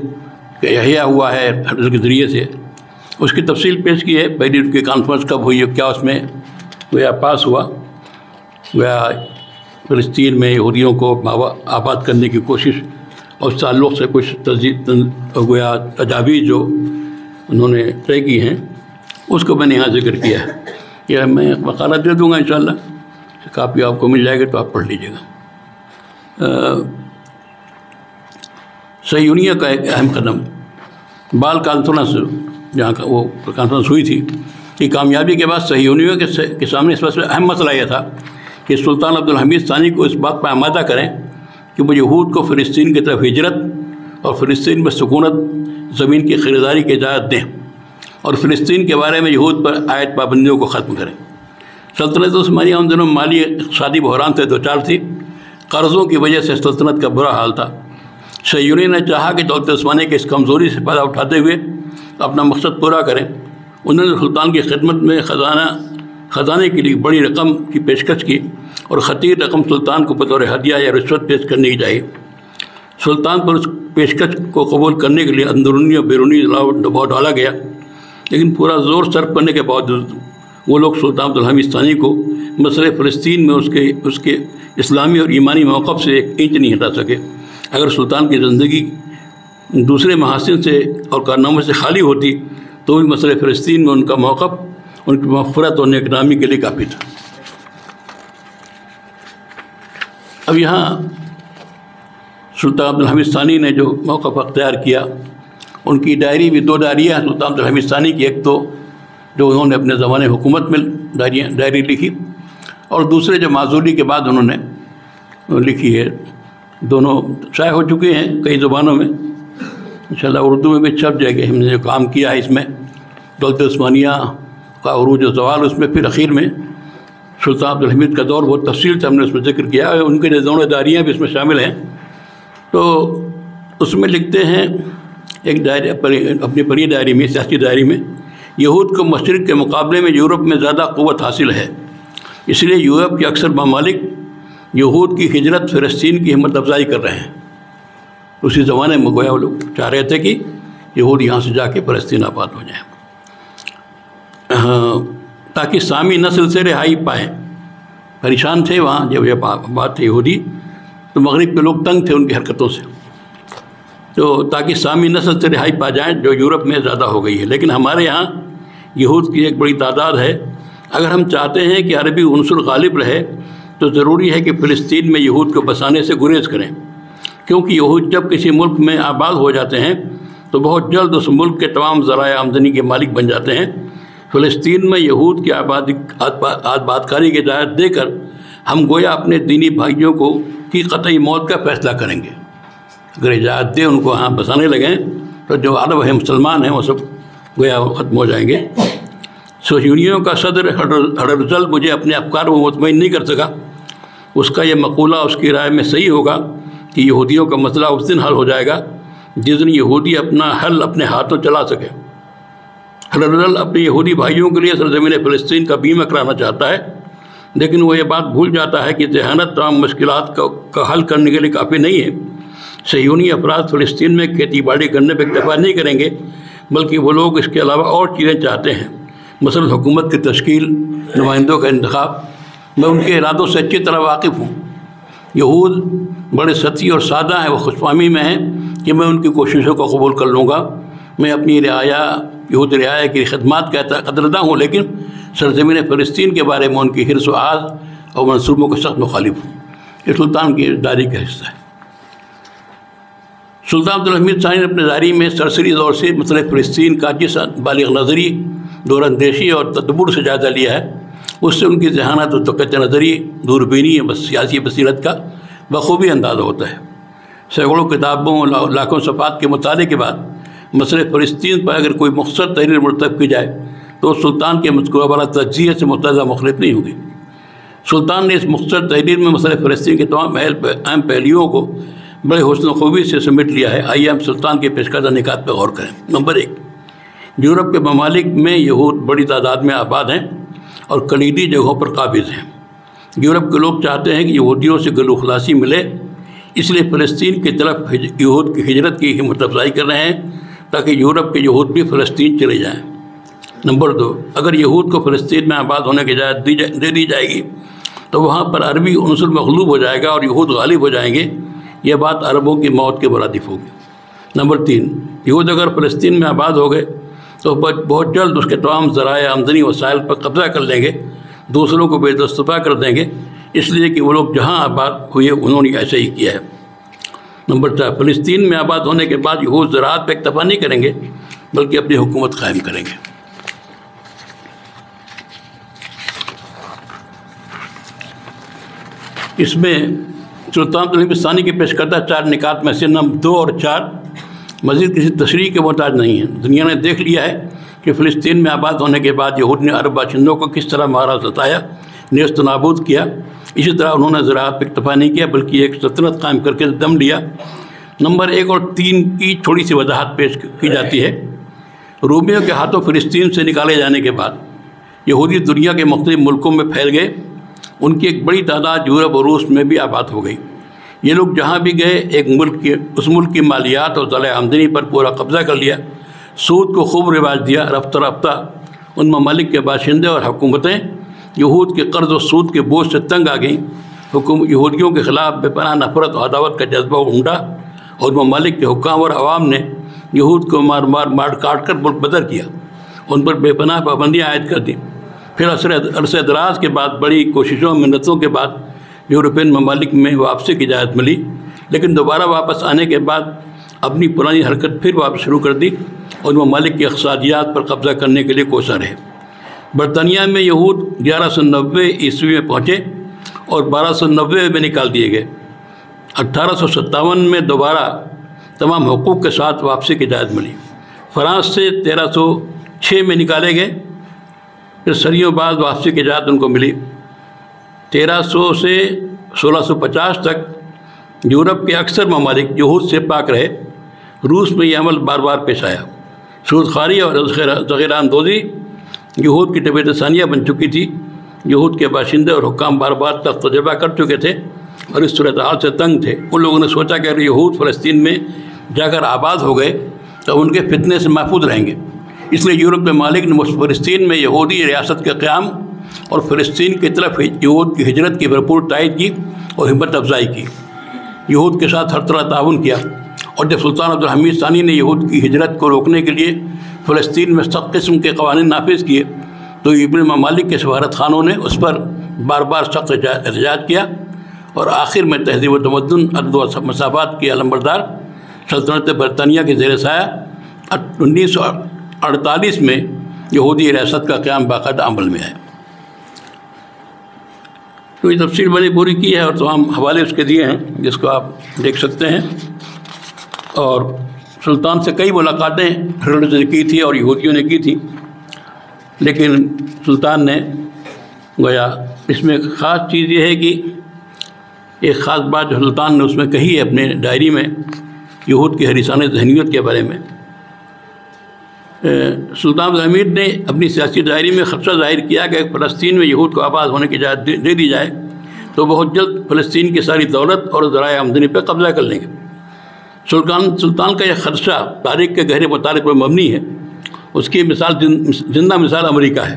کا احیاء ہوا ہے ہرزل کے ذریعے سے، اس کی تفصیل پیش کی ہے۔ پہلی ان کی کانفرنس کب ہوئی اور کیا اس میں گویا پاس ہوا، گویا فلسطین میں یہودیوں کو آباد کرنے کی کوشش اور اس تعلق سے کچھ گویا تجاویز جو انہوں نے طے کی ہیں اس کو میں نے یہاں ذکر کیا ہے۔ یہ میں مقالہ دے دوں گا انشاءاللہ، کاپی آپ کو مل جائے گی تو آپ پڑھ لیجیے گا۔ صہیونیہ کا ایک اہم قدم، بال کانفرنس جہاں کا وہ کانفرنس ہوئی تھی کہ کامیابی کے بعد صہیونیوں کے سامنے اس وقت اہم مسئلہ یہ تھا کہ سلطان عبدالحمید ثانی کو اس بات پر آمادہ کریں کہ وہ یہود کو فلسطین کی طرف ہجرت اور فلسطین میں سکونت زمین کی خریداری کی اجازت دیں اور فلسطین کے بارے میں یہود پر عائد پابندیوں کو ختم کریں۔ سلطنت عثمانیہ ان دنوں مالی اقتصادی بحران سے دوچار تھی، قرضوں کی وجہ سے سلطنت کا برا حال تھا۔ صہیونی نے چاہا کہ دولت عثمانیہ کی اس کمزوری سے فائدہ اٹھاتے ہوئے اپنا مقصد پورا کریں۔ انہوں نے سلطان کی خدمت میں خزانے کے لیے بڑی رقم کی پیشکش کی اور خطیر رقم سلطان کو بطور ہدیہ یا رشوت پیش کرنے کی چاہیے۔ سلطان پر اس پیشکش کو قبول کرنے کے لیے اندرونی اور بیرونی دباؤ ڈالا گیا، لیکن پورا زور صرف کرنے کے باوجود وہ لوگ سلطان عبدالحمید ثانی کو مسئلہ فلسطین میں اس کے اسلامی اور ایمانی موقف سے ایک انچ نہیں ہٹا سکے۔ اگر سلطان کی زندگی دوسرے محاسن سے اور کارناموں سے خالی ہوتی تو بھی مسئلہ فلسطین میں ان کا موقف ان کی مغفرت اور نیک نامی کے لیے کافی تھا۔ اب یہاں سلطان عبدالحمید ثانی نے جو موقف اختیار کیا ان کی ڈائری بھی 2 ڈائریاں ہیں سلطان عبدالحمید ثانی کی، ایک تو جو انہوں نے اپنے زمانے حکومت میں ڈائری لکھی، اور دوسرے جو معزولی کے بعد انہوں نے لکھی ہے، دونوں شائع ہو چکے ہیں کئی زبانوں میں، انشاءاللہ اردو میں بھی چھپ جائے گی۔ ہم نے جو کام کیا ہے اس میں دولت عثمانیہ کا عروج و زوال، اس میں پھر اخیر میں سلطان عبدالحمید کا دور بہت تفصیل سے ہم نے اس میں ذکر کیا ہے، ان کے دونوں داریاں بھی اس میں شامل ہیں۔ تو اس میں لکھتے ہیں ایک ڈائری، اپنی بڑی ڈائری میں، سیاسی ڈائری میں، یہود کو مشرق کے مقابلے میں یورپ میں زیادہ قوت حاصل ہے، اس لیے یورپ کے اکثر ممالک یہود کی ہجرت فلسطین کی ہمت افزائی کر رہے ہیں۔ اسی زمانے میں گویا وہ لوگ چاہ رہے تھے کہ یہود یہاں سے جا کے فلسطین آباد ہو جائیں، تاکہ سامی نسل سے رہائی پائیں۔ پریشان تھے وہاں جب یہ بات تھی یہودی، تو مغرب کے لوگ تنگ تھے ان کی حرکتوں سے، تو تاکہ سامی نسل سے رہائی پا جائیں جو یورپ میں زیادہ ہو گئی ہے۔ لیکن ہمارے یہاں یہود کی ایک بڑی تعداد ہے، اگر ہم چاہتے ہیں کہ عربی عنصر غالب رہے تو ضروری ہے کہ فلسطین میں یہود کو بسانے سے گریز کریں، کیونکہ یہود جب کسی ملک میں آباد ہو جاتے ہیں تو بہت جلد اس ملک کے تمام ذرائع آمدنی کے مالک بن جاتے ہیں۔ فلسطین میں یہود کی آبادکاری کی اجازت دے کر ہم گویا اپنے دینی بھائیوں کی قطعی موت کا فیصلہ کریں گے۔ اگر اجازت دے ان کو ہاں بسانے لگیں تو جو عرب ہیں، مسلمان ہیں، وہ سب گویا ختم ہو جائیں گے۔ صہیونیوں کا صدر ہرزل مجھے اپنے افکار کو مطمئن نہیں کر سکا۔ اس کا یہ مقولہ اس کی رائے میں صحیح ہوگا کہ یہودیوں کا مسئلہ اس دن حل ہو جائے گا جس دن یہودی اپنا حل اپنے ہاتھوں چلا سکے۔ ہرزل اپنے یہودی بھائیوں کے لیے سرزمین فلسطین کا بیمہ کرانا چاہتا ہے، لیکن وہ یہ بات بھول جاتا ہے کہ ذہانت تمام مشکلات کا حل کرنے کے لیے کافی نہیں ہے۔ صہیونی افراد فلسطین میں کھیتی باڑی کرنے پہ اکتفا نہیں کریں گے، بلکہ وہ لوگ اس کے علاوہ اور چیزیں چاہتے ہیں، مثلا حکومت کی تشکیل، نمائندوں کا انتخاب۔ میں ان کے ارادوں سے اچھی طرح واقف ہوں۔ یہود بڑے سطحی اور سادہ ہیں، وہ خوش فہمی میں ہیں کہ میں ان کی کوششوں کو قبول کر لوں گا۔ میں اپنی یہود رعایا کی خدمات کا قدرداں ہوں، لیکن سرزمین فلسطین کے بارے میں ان کی حرص و آز اور منصوبوں کے سخت مخالف ہوں۔ یہ سلطان کی ڈائری کا حصہ ہے۔ سلطان عبدالحمید ثانی نے اپنے ڈائری میں سرسری طور سے مسئلہ فلسطین کا جس بالغ نظری، دور اندیشی اور تدبر سے جائزہ لیا ہے، اس سے ان کی ذہانت و توقع نظری، دوربینی سیاسی بصیرت کا بخوبی اندازہ ہوتا ہے۔ سینکڑوں کتابوں اور لاکھوں صفحات کے مطالعے کے بعد مسئلہ فلسطین پر اگر کوئی مختصر تحریر مرتب کی جائے تو سلطان کے مذکورہ والا تجزیے سے متضادہ مخالف نہیں ہوگی۔ سلطان نے اس مختصر تحریر میں مسئلہ فلسطین کے تمام اہم پہلوؤں کو بڑے حسن و خوبی سے سمیٹ لیا ہے۔ آئیے ہم سلطان کے پیش کردہ نکات پہ غور کریں۔ نمبر 1، یورپ کے ممالک میں یہود بڑی تعداد میں آباد ہیں اور کلیدی جگہوں پر قابض ہیں۔ یورپ کے لوگ چاہتے ہیں کہ یہودیوں سے گلو خلاصی ملے، اس لیے فلسطین کی طرف یہود کی ہجرت کی ہمت افزائی کر رہے ہیں تاکہ یورپ کے یہود بھی فلسطین چلے جائیں۔ نمبر 2، اگر یہود کو فلسطین میں آباد ہونے کی اجازت دے دی جائے گی تو وہاں پر عربی عنصر مغلوب ہو جائے گا اور یہود غالب ہو جائیں گے۔ یہ بات عربوں کی موت کے مرادف ہوگی۔ نمبر 3، یہود اگر فلسطین میں آباد ہو گئے تو بہت جلد اس کے تمام ذرائع آمدنی وسائل پر قبضہ کر لیں گے، دوسروں کو بے دستفا کر دیں گے، اس لیے کہ وہ لوگ جہاں آباد ہوئے انہوں نے ایسے ہی کیا ہے۔ نمبر 4، فلسطین میں آباد ہونے کے بعد یہود زراعت پہ اکتفا نہیں کریں گے بلکہ اپنی حکومت قائم کریں گے۔ اس میں سلطان عبدالحمید ثانی کے پیش کردہ 4 نکات میں سے نمبر 2 اور 4 مزید کسی تشریح کے محتاج نہیں ہیں۔ دنیا نے دیکھ لیا ہے کہ فلسطین میں آباد ہونے کے بعد یہود نے عرب باشندوں کو کس طرح مارا ستایا، نیست و نابود کیا۔ اسی طرح انہوں نے زراعت پہ اکتفا نہیں کیا بلکہ ایک سلطنت قائم کر کے دم لیا۔ نمبر 1 اور 3 کی تھوڑی سی وضاحت پیش کی جاتی ہے۔ رومیوں کے ہاتھوں فلسطین سے نکالے جانے کے بعد یہودی دنیا کے مختلف ملکوں میں پھیل گئے۔ ان کی ایک بڑی تعداد یورپ اور روس میں بھی آباد ہو گئی۔ یہ لوگ جہاں بھی گئے اس ملک کی مالیات اور ذرائع آمدنی پر پورا قبضہ کر لیا، سود کو خوب رواج دیا۔ رفتہ رفتہ ان ممالک کے باشندے اور حکومتیں یہود کے قرض و سود کے بوجھ سے تنگ آ گئیں۔ یہودیوں کے خلاف بے پناہ نفرت و عداوت کا جذبہ عمڈا اور ممالک کے حکام اور عوام نے یہود کو مار کاٹ کر ملک بدر کیا، ان پر بے پناہ پابندیاں عائد کر دیں۔ پھر عرصہ دراز کے بعد بڑی کوششوں منتوں کے بعد یورپین ممالک میں واپسی کی اجازت ملی، لیکن دوبارہ واپس آنے کے بعد اپنی پرانی حرکت پھر واپس شروع کر دی اور ممالک کی اقتصادیات پر قبضہ کرنے کے لیے کوشاں رہے۔ برطانیہ میں یہود 1190 عیسوی میں پہنچے اور 1290 میں نکال دیے گئے۔ 1857 میں دوبارہ تمام حقوق کے ساتھ واپسی کی اجازت ملی۔ فرانس سے 1306 میں نکالے گئے، پھر صدیوں بعد واپسی کی اجازت ان کو ملی۔ 1300 سے 1650 تک یورپ کے اکثر ممالک یہود سے پاک رہے۔ روس میں یہ عمل بار بار پیش آیا۔ سود خواری اور ذخیرہ اندوزی یہود کی طبیعت ثانیہ بن چکی تھی۔ یہود کے باشندے اور حکام بار بار تجربہ کر چکے تھے اور اس صورتحال سے تنگ تھے۔ ان لوگوں نے سوچا کہ اگر یہود فلسطین میں جا کر آباد ہو گئے تو ان کے فتنے سے محفوظ رہیں گے۔ اس لیے یورپ کے ممالک نے فلسطین میں یہودی ریاست کے قیام اور فلسطین کی طرف یہود کی ہجرت کی بھرپور تائید کی اور ہمت افزائی کی۔ یہود کے ساتھ ہر طرح تعاون کیا، اور جب سلطان عبدالحمید ثانی نے یہود کی ہجرت کو روکنے کے لیے فلسطین میں سخت قسم کے قوانین نافذ کیے تو یورپی ممالک کے سفارت خانوں نے اس پر بار بار سخت احتجاج کیا، اور آخر میں تہذیب و تمدن، عدل و مساوات کی علمبردار سلطنت برطانیہ کے زیر سایہ 1948 میں یہودی ریاست کا قیام باقاعدہ عمل میں آیا۔ تو یہ تفصیل میں نے پوری کی ہے اور تمام حوالے اس کے دیے ہیں جس کو آپ دیکھ سکتے ہیں۔ اور سلطان سے کئی ملاقاتیں ہرلڈ نے کی تھی اور یہودیوں نے کی تھی، لیکن سلطان نے گویا اس میں خاص چیز یہ ہے کہ ایک خاص بات جو سلطان نے اس میں کہی ہے اپنے ڈائری میں یہود کی حریصانہ ذہنیت کے بارے میں۔ سلطان عبدالحمید نے اپنی سیاسی ڈائری میں خدشہ ظاہر کیا کہ فلسطین میں یہود کو آباد ہونے کی اجازت دے دی جائے تو بہت جلد فلسطین کی ساری دولت اور ذرائع آمدنی پہ قبضہ کر لیں گے۔ سلطان کا یہ خدشہ تاریخ کے گہرے مطالعے پر مبنی ہے۔ اس کی مثال زندہ مثال امریکہ ہے۔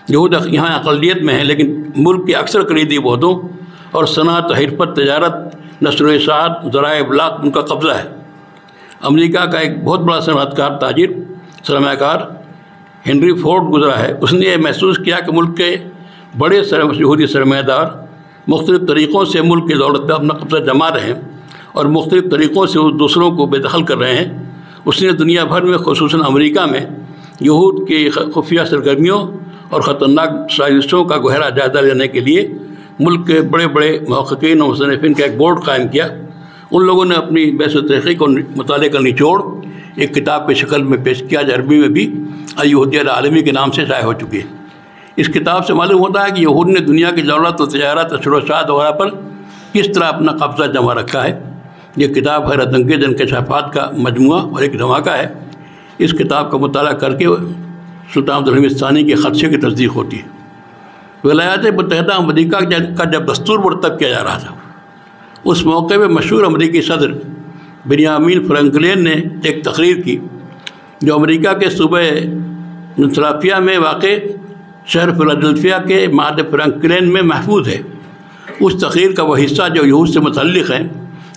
یہود یہاں اقلیت میں ہے، لیکن ملک کے اکثر کلیدی عہدوں اور صنعت، حرفت، تجارت، نشر و اشاعت، ذرائع ابلاغ ان کا قبضہ ہے۔ امریکہ کا ایک بہت بڑا صنعت کار، تاجر، سرمایہ کار ہنری فورڈ گزرا ہے۔ اس نے یہ محسوس کیا کہ ملک کے بڑے یہودی سرمایہ دار مختلف طریقوں سے ملک کی دولت پہ اپنا قبضہ جما رہے ہیں اور مختلف طریقوں سے دوسروں کو بے دخل کر رہے ہیں۔ اس نے دنیا بھر میں خصوصاً امریکہ میں یہود کی خفیہ سرگرمیوں اور خطرناک سازشوں کا گہرا جائزہ لینے کے لیے ملک کے بڑے بڑے محققین اور مصنفین کا ایک بورڈ قائم کیا۔ ان لوگوں نے اپنی بحث و تحقیق اور مطالعے کا نچوڑ ایک کتاب کی شکل میں پیش کیا جو عربی میں بھی الیہودیہ العالمی کے نام سے شائع ہو چکی ہے۔ اس کتاب سے معلوم ہوتا ہے کہ یہود نے دنیا کی دولت و تجارت، نشر و اشاعت وغیرہ پر کس طرح اپنا قبضہ جما رکھا ہے۔ یہ کتاب حیرت انگیز انکشافات کا مجموعہ اور ایک دھماکہ ہے۔ اس کتاب کا مطالعہ کر کے سلطان عبدالحمید ثانی کے خدشے کی تصدیق ہوتی ہے۔ ولایات متحدہ امریکہ کا جب دستور مرتب کیا جا رہا تھا، اس موقع پہ مشہور امریکی صدر بنیامین فرانکلن نے ایک تقریر کی جو امریکہ کے صوبہ فلاڈلفیا میں واقع شہر فلاڈلفیا کے معہد فرانکلن میں محفوظ ہے۔ اس تقریر کا وہ حصہ جو یہود سے متعلق ہے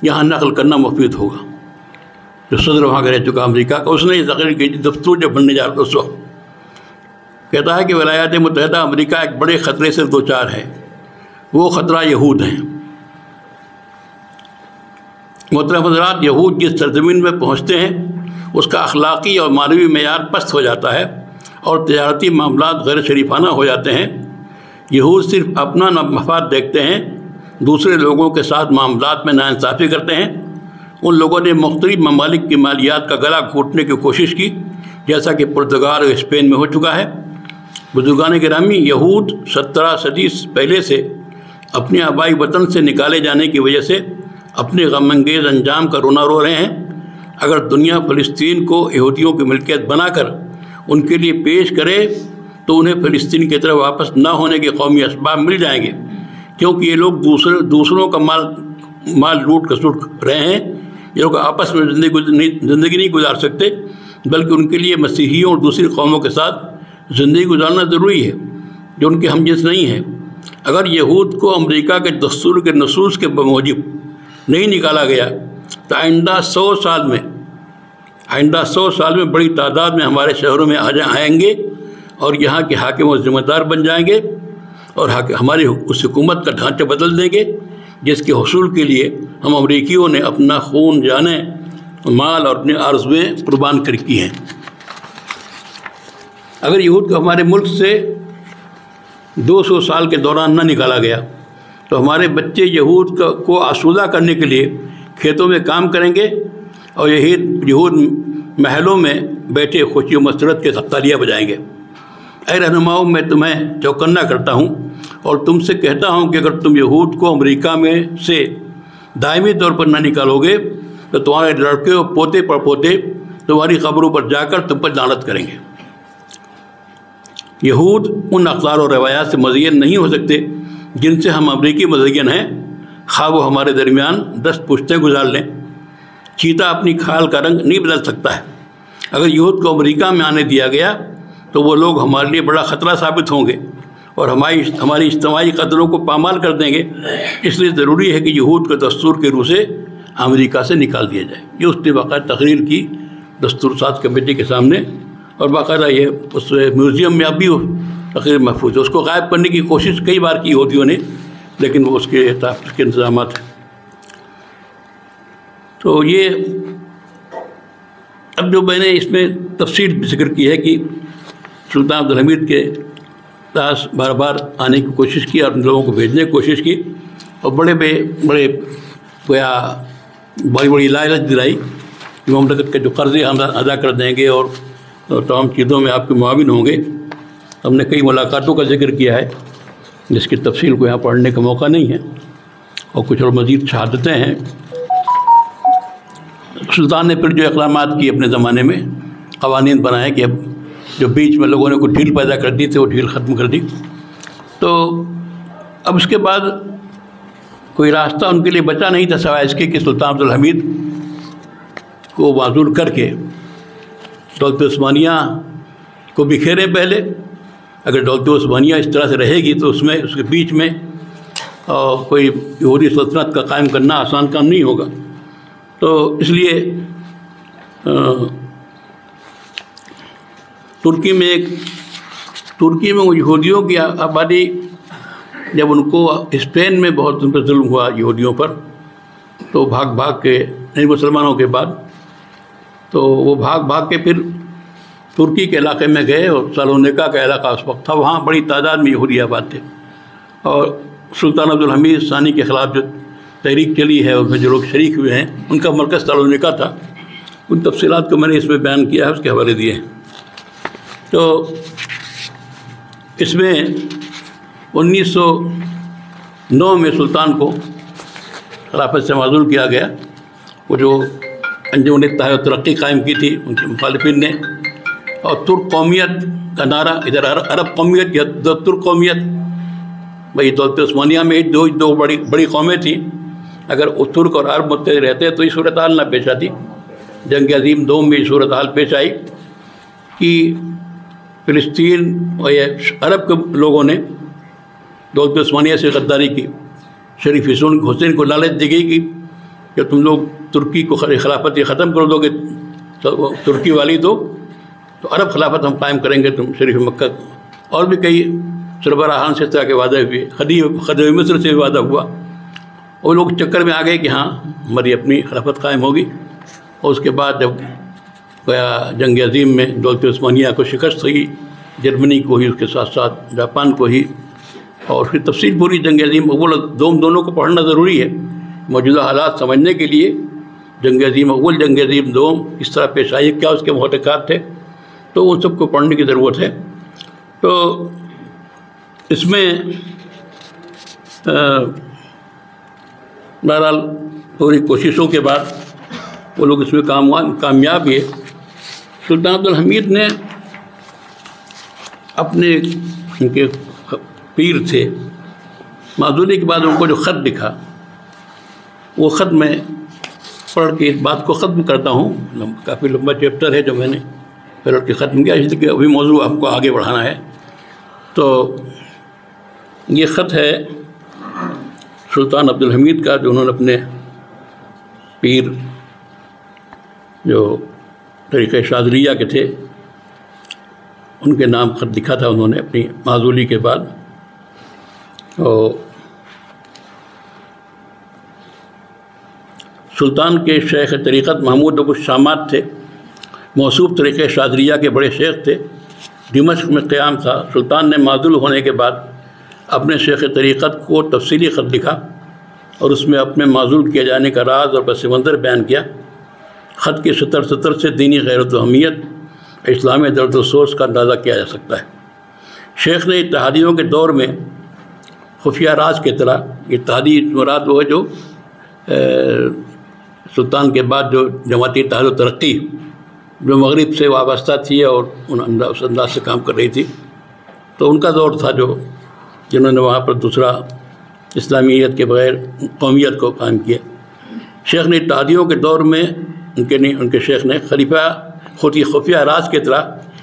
یہاں نقل کرنا مفید ہوگا۔ جو صدر وہاں کا رہ چکا امریکہ کا، اس نے یہ تقریر کی دستور جب بننے جا رہا اس وقت کہتا ہے کہ ولایات متحدہ امریکہ ایک بڑے خطرے سے دوچار ہے۔ وہ خطرہ یہود ہیں۔ محترم حضرات، یہود جس سرزمین میں پہنچتے ہیں اس کا اخلاقی اور معنوی معیار پست ہو جاتا ہے اور تجارتی معاملات غیر شریفانہ ہو جاتے ہیں۔ یہود صرف اپنا مفاد دیکھتے ہیں، دوسرے لوگوں کے ساتھ معاملات میں ناانصافی کرتے ہیں۔ ان لوگوں نے مختلف ممالک کی مالیات کا گلا گھونٹنے کی کوشش کی، جیسا کہ پرتگال اور اسپین میں ہو چکا ہے۔ بزرگان گرامی، یہود 17 صدی پہلے سے اپنے آبائی وطن سے نکالے جانے کی وجہ سے اپنے غم انگیز انجام کا رونا رو رہے ہیں۔ اگر دنیا فلسطین کو یہودیوں کی ملکیت بنا کر ان کے لیے پیش کرے تو انہیں فلسطین کی طرف واپس نہ ہونے کے قومی اسباب مل جائیں گے، کیونکہ یہ لوگ دوسروں کا مال لوٹ کسوٹ رہے ہیں۔ یہ لوگ آپس میں زندگی نہیں گزار سکتے، بلکہ ان کے لیے مسیحیوں اور دوسری قوموں کے ساتھ زندگی گزارنا ضروری ہے جو ان کے ہم جنس نہیں ہیں۔ اگر یہود کو امریکہ کے دستور کے نصوص کے بموجب نہیں نکالا گیا تو آئندہ 100 سال میں بڑی تعداد میں ہمارے شہروں میں آئیں گے اور یہاں کے حاکم و ذمہ دار بن جائیں گے اور ہماری اس حکومت کا ڈھانچہ بدل دیں گے جس کے حصول کے لیے ہم امریکیوں نے اپنا خون، جانیں مال اور اپنے عرضیں قربان کر کی ہیں۔ اگر یہود کو ہمارے ملک سے 200 سال کے دوران نہ نکالا گیا تو ہمارے بچے یہود کو آسودہ کرنے کے لیے کھیتوں میں کام کریں گے اور یہود محلوں میں بیٹھے خوشی و مسرت کے تالیاں بجائیں گے۔ اے رہنماؤں، میں تمہیں چوکنا کرتا ہوں اور تم سے کہتا ہوں کہ اگر تم یہود کو امریکہ میں سے دائمی طور پر نہ نکالو گے تو تمہارے لڑکے اور پوتے پڑپوتے تمہاری قبروں پر جا کر تم پر لعنت کریں گے۔ یہود ان اقدار و روایات سے مزین نہیں ہو سکتے جن سے ہم امریکی مزین ہیں، خواہ وہ ہمارے درمیان 10 پشتیں گزار لیں۔ چیتا اپنی کھال کا رنگ نہیں بدل سکتا ہے۔ اگر یہود کو امریکہ میں آنے دیا گیا تو وہ لوگ ہمارے لیے بڑا خطرہ ثابت ہوں گے اور ہماری اجتماعی قدروں کو پامال کر دیں گے۔ اس لیے ضروری ہے کہ یہود کو دستور کے روح سے امریکہ سے نکال دیا جائے۔ یہ اس نے باقاعدہ تقریر کی دستور ساز کمیٹی کے سامنے، اور باقاعدہ یہ اس میوزیم میں اب بھی تقریر محفوظ ہے۔ اس کو غائب کرنے کی کوشش کئی بار کی یہودیوں نے، لیکن وہ اس کے انتظامات ہیں۔ تو یہ اب جو میں نے اس میں تفصیل ذکر کی ہے کہ سلطان عبدالحمید کے پاس بار بار آنے کی کوشش کی اور لوگوں کو بھیجنے کی کوشش کی، اور بڑے گویا بڑی لالچ دلائی کہ مملکت کے جو قرضے ہم ادا کر دیں گے اور تمام چیزوں میں آپ کے معاون ہوں گے۔ ہم نے کئی ملاقاتوں کا ذکر کیا ہے جس کی تفصیل کو یہاں پڑھنے کا موقع نہیں ہے، اور کچھ اور مزید شہادتیں ہیں۔ سلطان نے پھر جو اقدامات کیے اپنے زمانے میں، قوانین بنائے کہ اب جو بیچ میں لوگوں نے کوئی ڈھیل پیدا کر دی تھی وہ ڈھیل ختم کر دی۔ تو اب اس کے بعد کوئی راستہ ان کے لیے بچا نہیں تھا سوائے اس کے کہ سلطان عبدالحمید کو معزول کر کے دولت عثمانیہ کو بکھیریں پہلے۔ اگر دولت عثمانیہ اس طرح سے رہے گی تو اس کے بیچ میں کوئی یہودی سلطنت کا قائم کرنا آسان کام نہیں ہوگا۔ تو اس لیے ترکی میں وہ یہودیوں کی آبادی، جب ان کو اسپین میں بہت ان پر ظلم ہوا یہودیوں پر، تو بھاگ کے مسلمانوں کے بعد تو وہ بھاگ کے پھر ترکی کے علاقے میں گئے، اور سالونیکا کا علاقہ اس وقت تھا، وہاں بڑی تعداد میں یہودی آباد تھے۔ اور سلطان عبدالحمید ثانی کے خلاف جو تحریک چلی ہے اس میں جو لوگ شریک ہوئے ہیں ان کا مرکز سالونیکا تھا۔ ان تفصیلات کو میں نے اس میں بیان کیا ہے، اس کے حوالے دیے ہیں۔ تو اس میں 1909 میں سلطان کو خلافت سے معزول کیا گیا۔ وہ جو انجمن اتحاد و ترقی قائم کی تھی ان کے مخالفین نے، اور ترک قومیت کا نعرہ، ادھر عرب قومیت یا ترک قومیت، بھائی دولت عثمانیہ میں دو بڑی قومیں تھیں، اگر ترک اور عرب متحد رہتے تو یہ صورتحال نہ پیش آتی۔ جنگ عظیم دوم میں یہ صورتحال پیش آئی کہ فلسطین اور یہ عرب کے لوگوں نے دولت عثمانیہ سے غداری کی۔ شریف حسین کو لالچ دی گئی کہ تم لوگ ترکی کو خلافت ختم کر دو گے ترکی والی تو عرب خلافت ہم قائم کریں گے، تم شریف مکہ۔ اور بھی کئی سربراہان سے اس طرح کے وعدے ہوئے، خدیو مصر سے بھی وعدہ ہوا۔ وہ لوگ چکر میں آ گئے کہ ہاں ہماری اپنی خلافت قائم ہوگی، اور اس کے بعد جب جنگ عظیم میں دولت عثمانیہ کو شکست ہوئی، جرمنی کو ہی، اس کے ساتھ ساتھ جاپان کو ہی، اور اس کی تفصیل پوری جنگ عظیم اول دوم دونوں کو پڑھنا ضروری ہے موجودہ حالات سمجھنے کے لیے۔ جنگ عظیم اول، جنگ عظیم دوم کس طرح پیش آئی، کیا اس کے محرکات تھے، تو ان سب کو پڑھنے کی ضرورت ہے۔ تو اس میں بہرحال پوری کوششوں کے بعد وہ لوگ اس میں کامیاب ہوئے۔ سلطان عبدالحمید نے اپنے ان کے پیر تھے، معزولی کے بعد ان کو جو خط لکھا، وہ خط میں پڑھ کے اس بات کو ختم کرتا ہوں۔ کافی لمبا چیپٹر ہے جو میں نے پڑھ کے ختم کیا، اس لیے کہ ابھی موضوع ہم کو آگے بڑھانا ہے۔ تو یہ خط ہے سلطان عبدالحمید کا، جو انہوں نے اپنے پیر جو طریقہ شاذلیہ کے تھے ان کے نام خط لکھا تھا انہوں نے اپنی معزولی کے بعد۔ اور سلطان کے شیخ طریقت محمود ابو الشامات تھے، موصوف طریقہ شاذلیہ کے بڑے شیخ تھے، دمشق میں قیام تھا۔ سلطان نے معزول ہونے کے بعد اپنے شیخ طریقت کو تفصیلی خط لکھا اور اس میں اپنے معزول کیے جانے کا راز اور پس منظر بیان کیا۔ خط کی سطر سے دینی غیرت و اہمیت، اسلامی درد و سوز کا اندازہ کیا جا سکتا ہے۔ شیخ نے اتحادیوں کے دور میں خفیہ راز کی طرح، اتحادی مراد وہ ہے جو سلطان کے بعد جو جماعتی اتحاد و ترقی جو مغرب سے وابستہ تھی اور اس انداز سے کام کر رہی تھی، تو ان کا دور تھا جو جنہوں نے وہاں پر دوسرا اسلامیت کے بغیر قومیت کو قائم کیا۔ شیخ نے اتحادیوں کے دور میں ان کے شیخ نے خفیہ راز کی طرح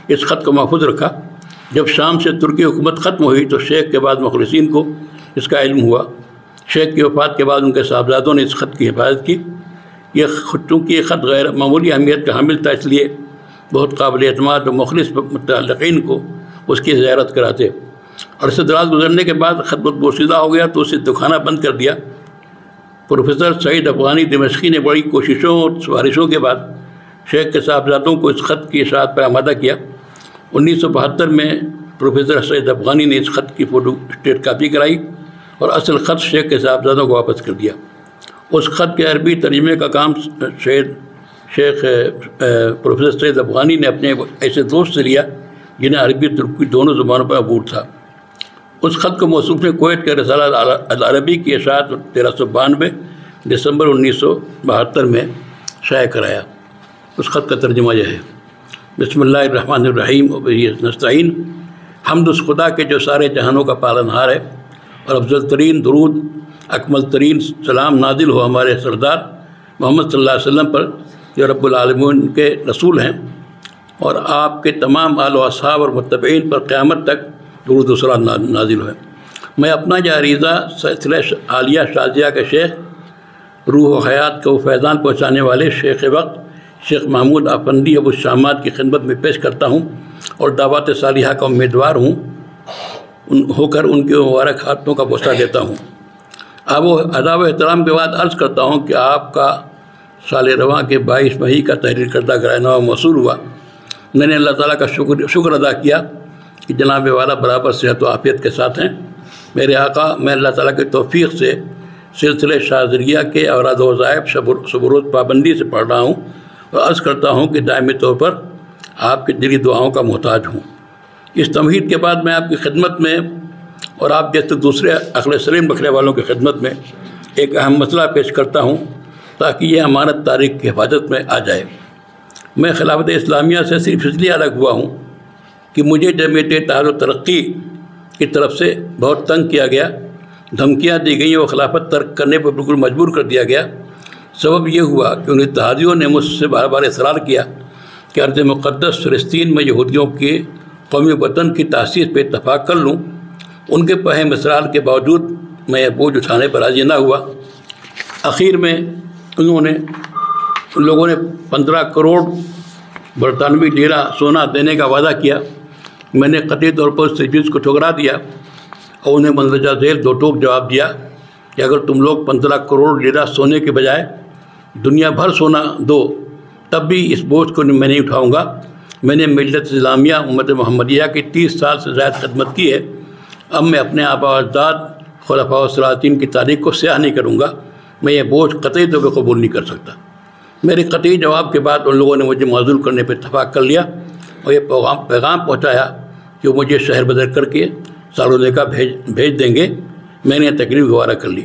اس خط کو محفوظ رکھا۔ جب شام سے ترکی حکومت ختم ہوئی تو شیخ کے بعد مخلصین کو اس کا علم ہوا۔ شیخ کی وفات کے بعد ان کے صاحبزادوں نے اس خط کی حفاظت کی۔ چونکہ یہ خط غیر معمولی اہمیت کا حامل تھا، اس لیے بہت قابل اعتماد و مخلص متعلقین کو اس کی زیارت کراتے۔ عرصہ دراز گزرنے کے بعد خط بہت پوشیدہ ہو گیا تو اسے دکھانا بند کر دیا۔ پروفیسر سعید افغانی دمشقی نے بڑی کوششوں اور سفارشوں کے بعد شیخ کے صاحبزادوں کو اس خط کی اشاعت پر آمادہ کیا۔ 1972 میں پروفیسر سعید افغانی نے اس خط کی فوٹو اسٹیٹ کاپی کرائی اور اصل خط شیخ کے صاحبزادوں کو واپس کر دیا۔ اس خط کے عربی ترجمے کا کام شیخ پروفیسر سعید افغانی نے اپنے ایسے دوست سے لیا جنہیں عربی ترکی دونوں زبانوں پر عبور تھا۔ اس خط کو موصوف نے کویت کے رسالہ العربی کی اشاعت 1392 دسمبر 1972 میں شائع کرایا۔ اس خط کا ترجمہ یہ ہے: بسم اللہ الرحمن الرحیم وبہ نستعین۔ حمد اس خدا کے جو سارے جہانوں کا پالنہار ہے، اور افضل ترین درود، اکمل ترین سلام نازل ہو ہمارے سردار محمد صلی اللہ علیہ وسلم پر جو رب العالمین کے رسول ہیں، اور آپ کے تمام آل و اصحاب اور متبعین پر قیامت تک درود و سلام نازل ہوئے۔ میں اپنا یہ عریضہ سلسلہ عالیہ شاذلیہ کے شیخ، روح و حیات کو فیضان پہنچانے والے شیخ وقت شیخ محمود افندی ابو الشامات کی خدمت میں پیش کرتا ہوں اور دعوت صالحہ کا امیدوار ہو کر ان کے مبارک ہاتھوں کا بوسہ دیتا ہوں۔ ادب و احترام کے بعد عرض کرتا ہوں کہ آپ کا سال رواں کے 22 مئی کا تحریر کردہ گرائنامہ موصول ہوا۔ میں نے اللہ تعالیٰ کا شکر ادا کیا کہ جناب والا برابر صحت و عافیت کے ساتھ ہیں۔ میرے آقا، میں اللہ تعالیٰ کی توفیق سے سلسلہ شاذلیہ کے اوراد و وظائف شب و روز پابندی سے پڑھ رہا ہوں اور عرض کرتا ہوں کہ دائمی طور پر آپ کی دلی دعاؤں کا محتاج ہوں۔ اس تمہید کے بعد میں آپ کی خدمت میں اور آپ جیسے دوسرے عقل سلیم رکھنے والوں کی خدمت میں ایک اہم مسئلہ پیش کرتا ہوں تاکہ یہ امانت تاریخ کی حفاظت میں آ جائے۔ میں خلافت اسلامیہ سے صرف اس لیے الگ ہوا ہوں کہ مجھے جمعیت اتحاد و ترقی کی طرف سے بہت تنگ کیا گیا، دھمکیاں دی گئیں اور خلافت ترک کرنے پر بالکل مجبور کر دیا گیا۔ سبب یہ ہوا کہ ان اتحادیوں نے مجھ سے بار بار اصرار کیا کہ ارض مقدس فلسطین میں یہودیوں کے قومی وطن کی تاسیس پہ اتفاق کر لوں۔ ان کے پہم اصرار کے باوجود میں یہ بوجھ اٹھانے پر راضی نہ ہوا۔ آخر میں ان لوگوں نے 15 کروڑ برطانوی لیرہ سونا دینے کا وعدہ کیا۔ میں نے قطعی طور پر اس تجویز کو ٹھکرا دیا اور انہیں مندرجہ ذیل دو ٹوک جواب دیا کہ اگر تم لوگ 15 کروڑ لیرہ سونے کے بجائے دنیا بھر سونا دو تب بھی اس بوجھ کو میں نہیں اٹھاؤں گا۔ میں نے ملت اسلامیہ امت محمدیہ کی 30 سال سے زائد خدمت کی ہے۔ اب میں اپنے آباء و اجداد خلفاء الصالحین کی تاریخ کو سیاہ نہیں کروں گا۔ میں یہ بوجھ قطعی طور پر قبول نہیں کر سکتا۔ میرے قطعی جواب کے بعد ان لوگوں نے مجھے معزول کرنے پر اتفاق کر لیا اور یہ پیغام پہنچایا کہ وہ مجھے شہر بدر کر کے سالونے کا بھیج دیں گے۔ میں نے تقریب گوارہ کر لی۔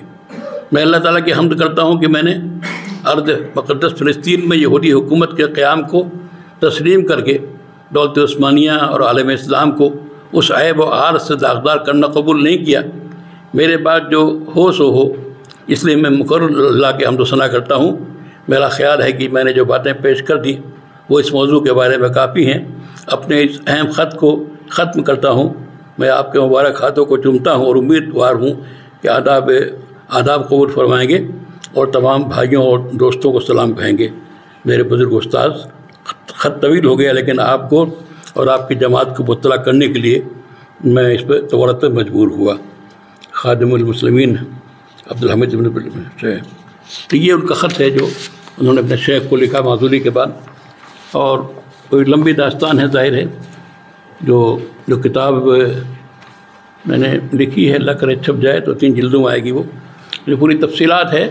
میں اللہ تعالیٰ کی حمد کرتا ہوں کہ میں نے ارض مقدس فلسطین میں یہودی حکومت کے قیام کو تسلیم کر کے دولت عثمانیہ اور عالم اسلام کو اس عیب و عار سے داغدار کرنا قبول نہیں کیا۔ میرے بعد جو ہو سو ہو، اس لیے میں مقرر اللہ کے حمد و ثنا کرتا ہوں۔ میرا خیال ہے کہ میں نے جو باتیں پیش کر دی وہ اس موضوع کے بارے میں کافی ہیں۔ اپنے اس اہم خط کو ختم کرتا ہوں۔ میں آپ کے مبارک ہاتھوں کو چومتا ہوں اور امیدوار ہوں کہ آداب قبول فرمائیں گے اور تمام بھائیوں اور دوستوں کو سلام کہیں گے۔ میرے بزرگ استاذ، خط طویل ہو گیا لیکن آپ کو اور آپ کی جماعت کو مطلع کرنے کے لیے میں اس پہ توڑتے مجبور ہوا۔ خادم المسلمین عبدالحمید بن سے تو یہ ان کا خط ہے جو انہوں نے اپنے شیخ کو لکھا معذوری کے بعد، اور کوئی لمبی داستان ہے ظاہر ہے، جو کتاب میں نے لکھی ہے، اللہ کرے چھپ جائے تو 3 جلدوں میں آئے گی وہ، جو پوری تفصیلات ہے،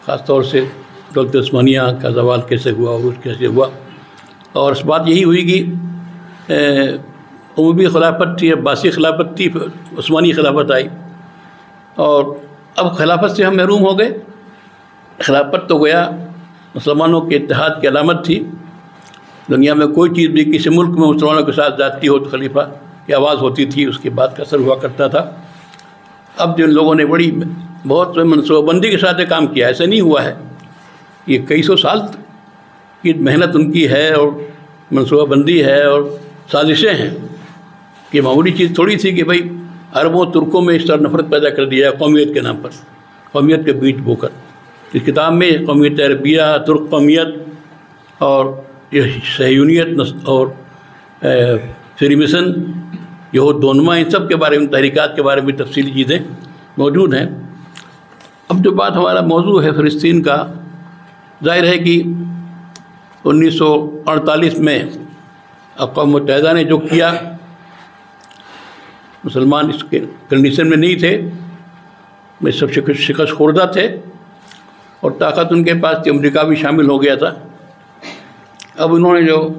خاص طور سے دولت عثمانیہ کا زوال کیسے ہوا، عروج کیسے ہوا، اور اس بات یہی ہوئی کہ عموی خلافت تھی، عباسی خلافت تھی، پھر عثمانی خلافت آئی، اور اب خلافت سے ہم محروم ہو گئے۔ خلافت تو گویا مسلمانوں کے اتحاد کی علامت تھی، دنیا میں کوئی چیز بھی کسی ملک میں مسلمانوں کے ساتھ زیادتی ہو تو خلیفہ کی آواز ہوتی تھی، اس کے بعد کا اثر ہوا کرتا تھا۔ اب جن لوگوں نے بہت منصوبہ بندی کے ساتھ کام کیا، ایسا نہیں ہوا ہے، یہ کئی سو سال کی محنت ان کی ہے، اور منصوبہ بندی ہے اور سازشیں ہیں، یہ معمولی چیز تھوڑی تھی کہ بھائی عربوں ترکوں میں اس طرح نفرت پیدا کر دیا ہے قومیت کے نام پر، قومیت کے بیچ بو کر۔ اس کتاب میں قومیت عربیہ، ترک قومیت اور یہ صہیونیت اور فری مشن، یہود دونما، ان سب کے بارے میں، تحریکات کے بارے میں تفصیلی چیزیں موجود ہیں۔ اب جو بات ہمارا موضوع ہے فلسطین کا، ظاہر ہے کہ 1948 میں اقوام متحدہ نے جو کیا، مسلمان اس کے کنڈیشن میں نہیں تھے، میں سب شکست خوردہ تھے، اور طاقت ان کے پاس تھی، امریکہ بھی شامل ہو گیا تھا۔ اب انہوں نے جو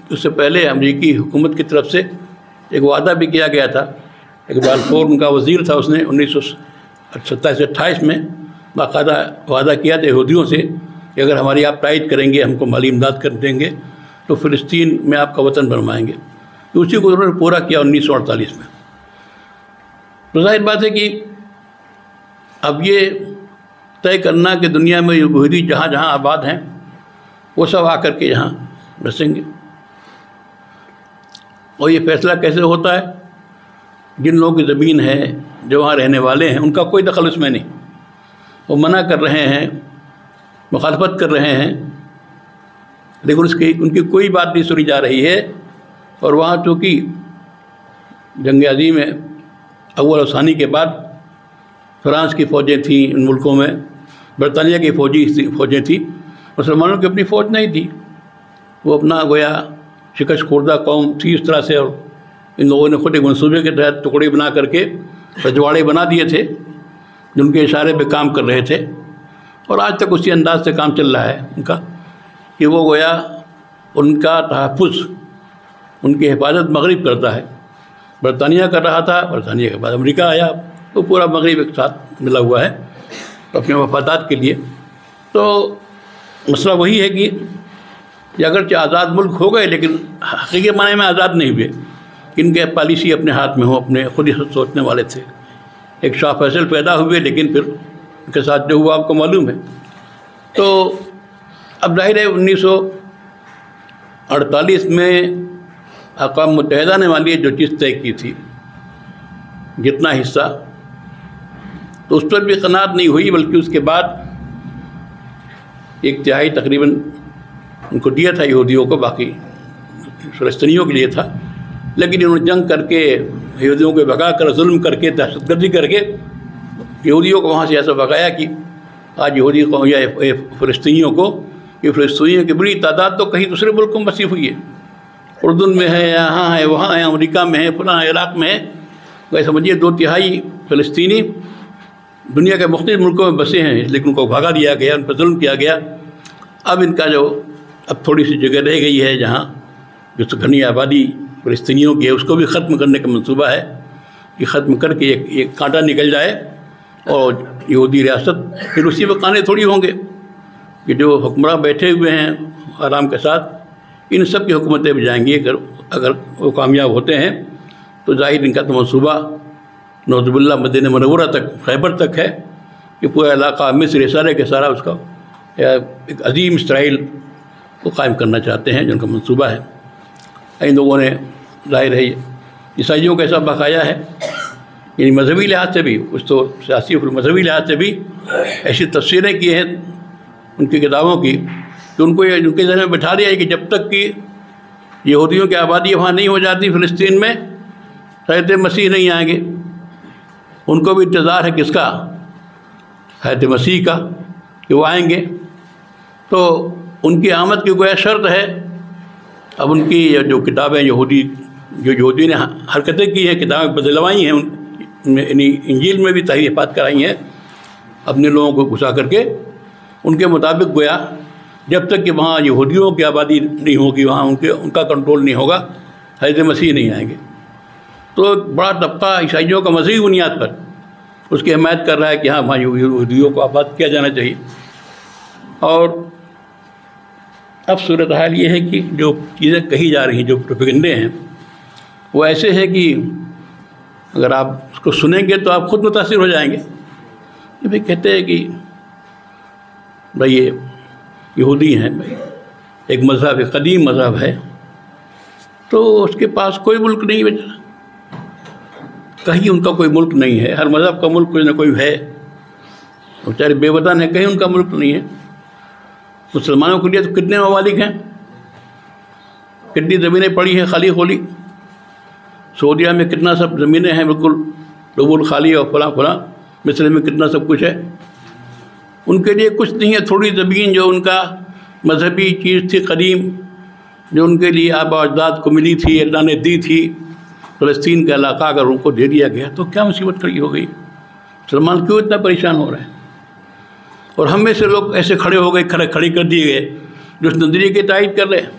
اس سے پہلے امریکی حکومت کی طرف سے ایک وعدہ بھی کیا گیا تھا، اقبال فور ان کا وزیر تھا، اس نے 1927-28 میں باقاعدہ وعدہ کیا تھا یہودیوں سے کہ اگر ہماری آپ تائید کریں گے، ہم کو مالی امداد کر دیں گے، تو فلسطین میں آپ کا وطن بنوائیں گے۔ تو اسی کو انہوں نے پورا کیا 1948 میں۔ تو ظاہر بات ہے کہ اب یہ طے کرنا کہ دنیا میں یہودی جہاں جہاں آباد ہیں وہ سب آ کر کے یہاں بسیں گے، اور یہ فیصلہ کیسے ہوتا ہے؟ جن لوگوں کی زمین ہے، جو وہاں رہنے والے ہیں، ان کا کوئی دخل اس میں نہیں، وہ منع کر رہے ہیں، مخالفت کر رہے ہیں، لیکن ان کی کوئی بات نہیں سنی جا رہی ہے۔ اور وہاں چونکہ جنگ عظیم اول اور ثانی کے بعد فرانس کی فوجیں تھیں ان ملکوں میں، برطانیہ کی فوجیں تھیں، مسلمانوں کی اپنی فوج نہیں تھی، وہ اپنا گویا شکست خوردہ قوم تھی اس طرح سے، اور ان لوگوں نے خود ایک منصوبے کے تحت ٹکڑے بنا کر کے رجواڑے بنا دیے تھے جن کے اشارے پہ کام کر رہے تھے، اور آج تک اسی انداز سے کام چل رہا ہے ان کا، کہ وہ گویا ان کا تحفظ، ان کی حفاظت مغرب کرتا ہے۔ برطانیہ کر رہا تھا، برطانیہ کے بعد امریکہ آیا، تو پورا مغرب ایک ساتھ ملا ہوا ہے اپنے مفادات کے لیے۔ تو مسئلہ وہی ہے کہ یہ اگرچہ آزاد ملک ہو گئے لیکن حقیقی معنی میں آزاد نہیں ہوئے، ان کے پالیسی اپنے ہاتھ میں ہو، اپنے خود ہی سوچنے والے تھے۔ ایک شاہ فیصل پیدا ہوئے لیکن پھر ان کے ساتھ جو ہوا آپ کو معلوم ہے۔ تو اب ظاہر ہے 1948 میں اقوام متحدہ نے مان لیے جو چیز طے کی تھی، جتنا حصہ، تو اس پر بھی قناعت نہیں ہوئی، بلکہ اس کے بعد 1/3 تقریباً ان کو دیا تھا یہودیوں کو، باقی فلسطینیوں کے لیے تھا، لیکن انہوں نے جنگ کر کے یہودیوں کو بھگا کر، ظلم کر کے، دہشت گردی کر کے یہودیوں کو وہاں سے ایسا بھگایا کہ آج یہودی قوم یا فلسطینیوں کو، یہ فلسطینیوں کی بڑی تعداد تو کہیں دوسرے ملکوں میں بسی ہوئی ہے، اردن میں ہے، یہاں ہے، وہاں ہے، امریکہ میں ہے، فلاں عراق میں ہے، ویسے سمجھیے 2/3 فلسطینی دنیا کے مختلف ملکوں میں بسے ہیں، لیکن ان کو بھگا دیا گیا، ان پر ظلم کیا گیا۔ اب ان کا اب تھوڑی سی جگہ رہ گئی ہے جہاں جو گھنی آبادی فلسطینیوں کی ہے، اس کو بھی ختم کرنے کا منصوبہ ہے کہ ختم کر کے ایک کانٹا نکل جائے اور یہودی ریاست، پھر اسی میں کانے تھوڑی ہوں گے کہ جو حکمراں بیٹھے ہوئے ہیں آرام کے ساتھ، ان سب کی حکومتیں بھی جائیں گی۔ اگر وہ کامیاب ہوتے ہیں تو ظاہر ان کا تو منصوبہ نعوذ باللہ مدینہ منورہ تک، خیبر تک ہے، کہ پورا علاقہ مصر سارے کے سارا اس کا ایک عظیم اسرائیل کو قائم کرنا چاہتے ہیں، جن کا منصوبہ ہے۔ ان لوگوں نے ظاہر ہے عیسائیوں کا ایسا بقایا ہے، یعنی مذہبی لحاظ سے بھی، کچھ تو سیاسی اور مذہبی لحاظ سے بھی ایسی تفسیریں کی ہیں ان کی کتابوں کی کہ ان کو ان کے ذہن میں بٹھا دیا ہے کہ جب تک کہ یہودیوں کی آبادی وہاں نہیں ہو جاتی فلسطین میں، حضرت مسیح نہیں آئیں گے۔ ان کو بھی انتظار ہے کس کا؟ حضرت مسیح کا، کہ وہ آئیں گے، تو ان کی آمد کی گویا شرط ہے۔ اب ان کی جو کتابیں یہودی نے حرکتیں کی ہیں، کتابیں بدلوائی ہیں، یعنی انجیل میں بھی تحریفات کرائی ہیں اپنے لوگوں کو گھسا کر کے، ان کے مطابق گویا جب تک کہ وہاں یہودیوں کی آبادی نہیں ہوگی، وہاں ان کا کنٹرول نہیں ہوگا، حضرت مسیح نہیں آئیں گے۔ تو بڑا طبقہ عیسائیوں کا مذہبی بنیاد پر اس کی حمایت کر رہا ہے کہ ہاں وہاں یہودیوں کو آباد کیا جانا چاہیے۔ اور اب صورتحال یہ ہے کہ جو چیزیں کہی جا رہی ہیں، جو پروپیگنڈے ہیں، وہ ایسے ہیں کہ اگر آپ اس کو سنیں گے تو آپ خود متاثر ہو جائیں گے۔ یہ بھی کہتے ہیں کہ بھائی یہ یہودی ہیں، بھائی ایک مذہب ہے، قدیم مذہب ہے، تو اس کے پاس کوئی ملک نہیں بیچا، کہیں ان کا کوئی ملک نہیں ہے۔ ہر مذہب کا ملک کوئی نہ کوئی ہے، بیچارے بے وطن ہیں، کہیں ان کا ملک نہیں ہے۔ مسلمانوں کے لیے تو کتنے ممالک ہیں، کتنی زمینیں پڑی ہیں خالی خولی، سعودیہ میں کتنا سب زمینیں ہیں بالکل ڈبول خالی، اور فلاں فلاں، مصر میں کتنا سب کچھ ہے۔ ان کے لیے کچھ نہیں ہے، تھوڑی زمین جو ان کا مذہبی چیز تھی قدیم، جو ان کے لیے آباء و اجداد کو ملی تھی، اللہ نے دی تھی، فلسطین کا علاقہ اگر ان کو دے دیا گیا تو کیا مصیبت کھڑی ہو گئی؟ مسلمان کیوں اتنا پریشان ہو رہے ہیں؟ اور ہم میں سے لوگ ایسے کھڑے ہو گئے، کھڑے کر دیے گئے جو اس نظریے کی تائید کر رہے ہیں،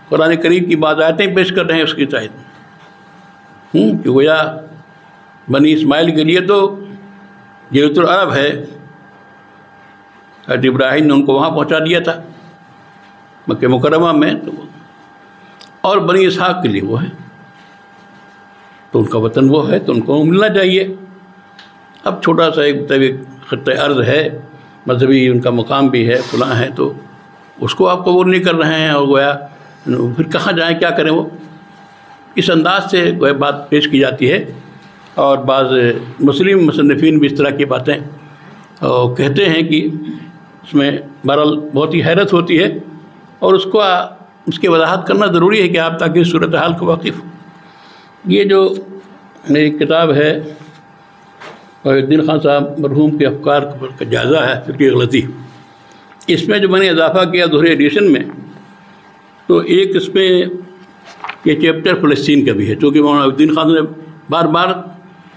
قرآن کریم کی بعض آیتیں پیش کر رہے ہیں اس کی تائید، کہ گویا بنی اسماعیل کے لیے تو جزیرۃ العرب ہے، حضرت ابراہیم نے ان کو وہاں پہنچا دیا تھا مکہ مکرمہ میں، تو اور بنی اسحاق کے لیے وہ ہے، تو ان کا وطن وہ ہے، تو ان کو ملنا چاہیے۔ اب چھوٹا سا ایک خطہ ارض ہے، مذہبی ان کا مقام بھی ہے، فلاں ہے، تو اس کو آپ قبول نہیں کر رہے ہیں، اور گویا پھر کہاں جائیں، کیا کریں؟ وہ اس انداز سے گویا بات پیش کی جاتی ہے، اور بعض مسلم مصنفین بھی اس طرح کی باتیں کہتے ہیں کہ اس میں بہرحال بہت ہی حیرت ہوتی ہے، اور اس کی وضاحت کرنا ضروری ہے کہ آپ تاکہ اس صورتحال کو واقف ہو۔ یہ جو میری کتاب ہے الدین خان صاحب مرحوم کے افکار کا جائزہ ہے، فکری غلطی، اس میں جو میں نے اضافہ کیا دوسرے ایڈیشن میں، تو ایک اس میں یہ چیپٹر فلسطین کا بھی ہے، چونکہ مولانا الدین خان نے بار بار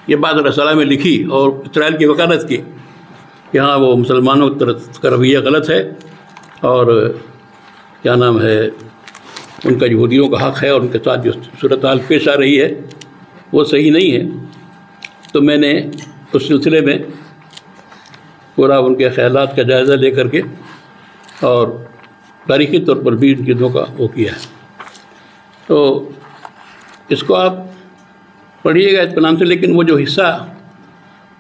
یہ بات رسالہ میں لکھی اور اسرائیل کی وکالت کی کہ ہاں وہ مسلمانوں کی طرف کا رویہ غلط ہے، اور کیا نام ہے، ان کا یہودیوں کا حق ہے، اور ان کے ساتھ جو صورتحال پیش آ رہی ہے وہ صحیح نہیں ہے۔ تو میں نے اس سلسلے میں پورا ان کے خیالات کا جائزہ لے کر کے اور تاریخی طور پر بھی ان چیزوں کا وہ کیا ہے۔ تو اس کو آپ پڑھیے گا اطمینان سے، لیکن وہ جو حصہ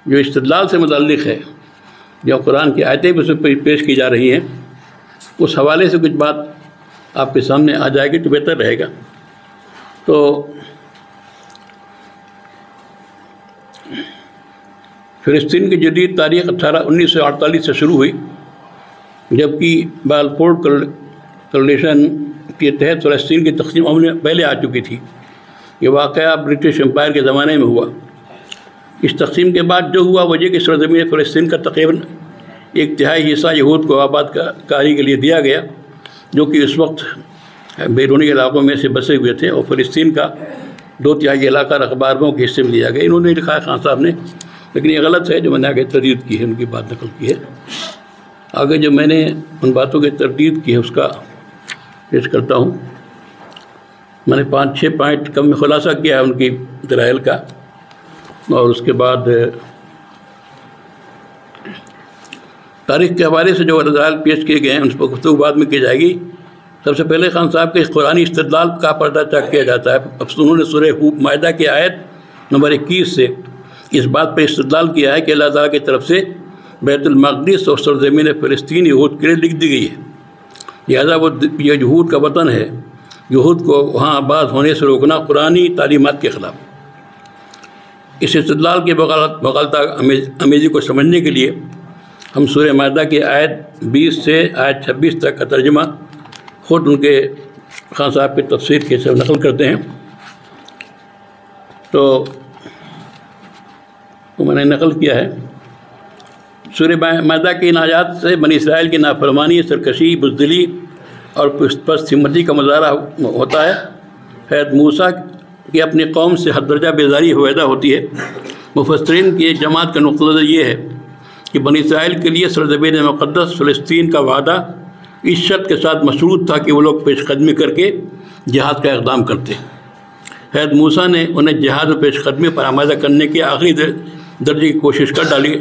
جو استدلال سے متعلق ہے، جو قرآن کی آیتیں بھی اس میں پیش کی جا رہی ہیں، اس حوالے سے کچھ بات آپ کے سامنے آ جائے گی تو بہتر رہے گا۔ تو فلسطین کی جدید تاریخ 1948 سے شروع ہوئی، جبکہ بالفور کلیشن کے تحت فلسطین کی تقسیم عمل پہلے آ چکی تھی۔ یہ واقعہ برٹش امپائر کے زمانے میں ہوا۔ اس تقسیم کے بعد جو ہوا وہ یہ کہ سرزمین فلسطین کا تقریباً 1/3 حصہ یہود کو آباد کاری کے لیے دیا گیا، جو کہ اس وقت بیرونی علاقوں میں سے بسے ہوئے تھے، اور فلسطین کا 2/3 علاقہ رقبہ عربوں کے حصے میں لیا گیا۔ انہوں نے لکھا ہے خان صاحب نے، لیکن یہ غلط ہے جو میں نے آگے تردید کی ہے، ان کی بات نقل کی ہے۔ آگے جو میں نے ان باتوں کی تردید کی ہے اس کا پیش کرتا ہوں۔ میں نے 5-6 پوائنٹ کم میں خلاصہ کیا ہے ان کی دلائل کا، اور اس کے بعد تاریخ کے حوالے سے جو دلائل پیش کیے گئے ہیں ان پر گفتگو بعد میں کی جائے گی۔ سب سے پہلے خان صاحب کے قرآنی استدلال کا پردہ چاک کیا جاتا ہے۔ اب انہوں نے سورہ مائدہ کی آیت نمبر 21 سے اس بات پر استدلال کیا ہے کہ اللہ تعالیٰ کی طرف سے بیت المقدس اور سرزمین فلسطین یہود کے لیے لکھ دی گئی ہے، لہذا وہ یہ یہود کا وطن ہے، یہود کو وہاں آباد ہونے سے روکنا قرآنی تعلیمات کے خلاف۔ اس استدلال کے مغالطہ امیزی کو سمجھنے کے لیے ہم سورہ مائدہ کی آیت 20 سے آیت 26 تک کا ترجمہ خود ان کے خان صاحب کی تفسیر کے سے نقل کرتے ہیں۔ تو میں نے نقل کیا ہے سورہ مائدہ کی ان آیات سے بنی اسرائیل کی نافرمانی، سرکشی، بزدلی اور پست ہمتی کا مظاہرہ ہوتا ہے۔ حضرت موسیٰ کی اپنی قوم سے حد درجہ بیزاری پیدا ہوتی ہے۔ مفسرین کی ایک جماعت کا نقطہ نظر یہ ہے کہ بنی اسرائیل کے لیے سرزمین مقدس فلسطین کا وعدہ اس شرط کے ساتھ مشروط تھا کہ وہ لوگ پیش قدمی کر کے جہاد کا اقدام کرتے۔ حضرت موسیٰ نے انہیں جہاد و پیش قدمی پر آمادہ کرنے کی آخری درجے کی کوشش کر ڈالی۔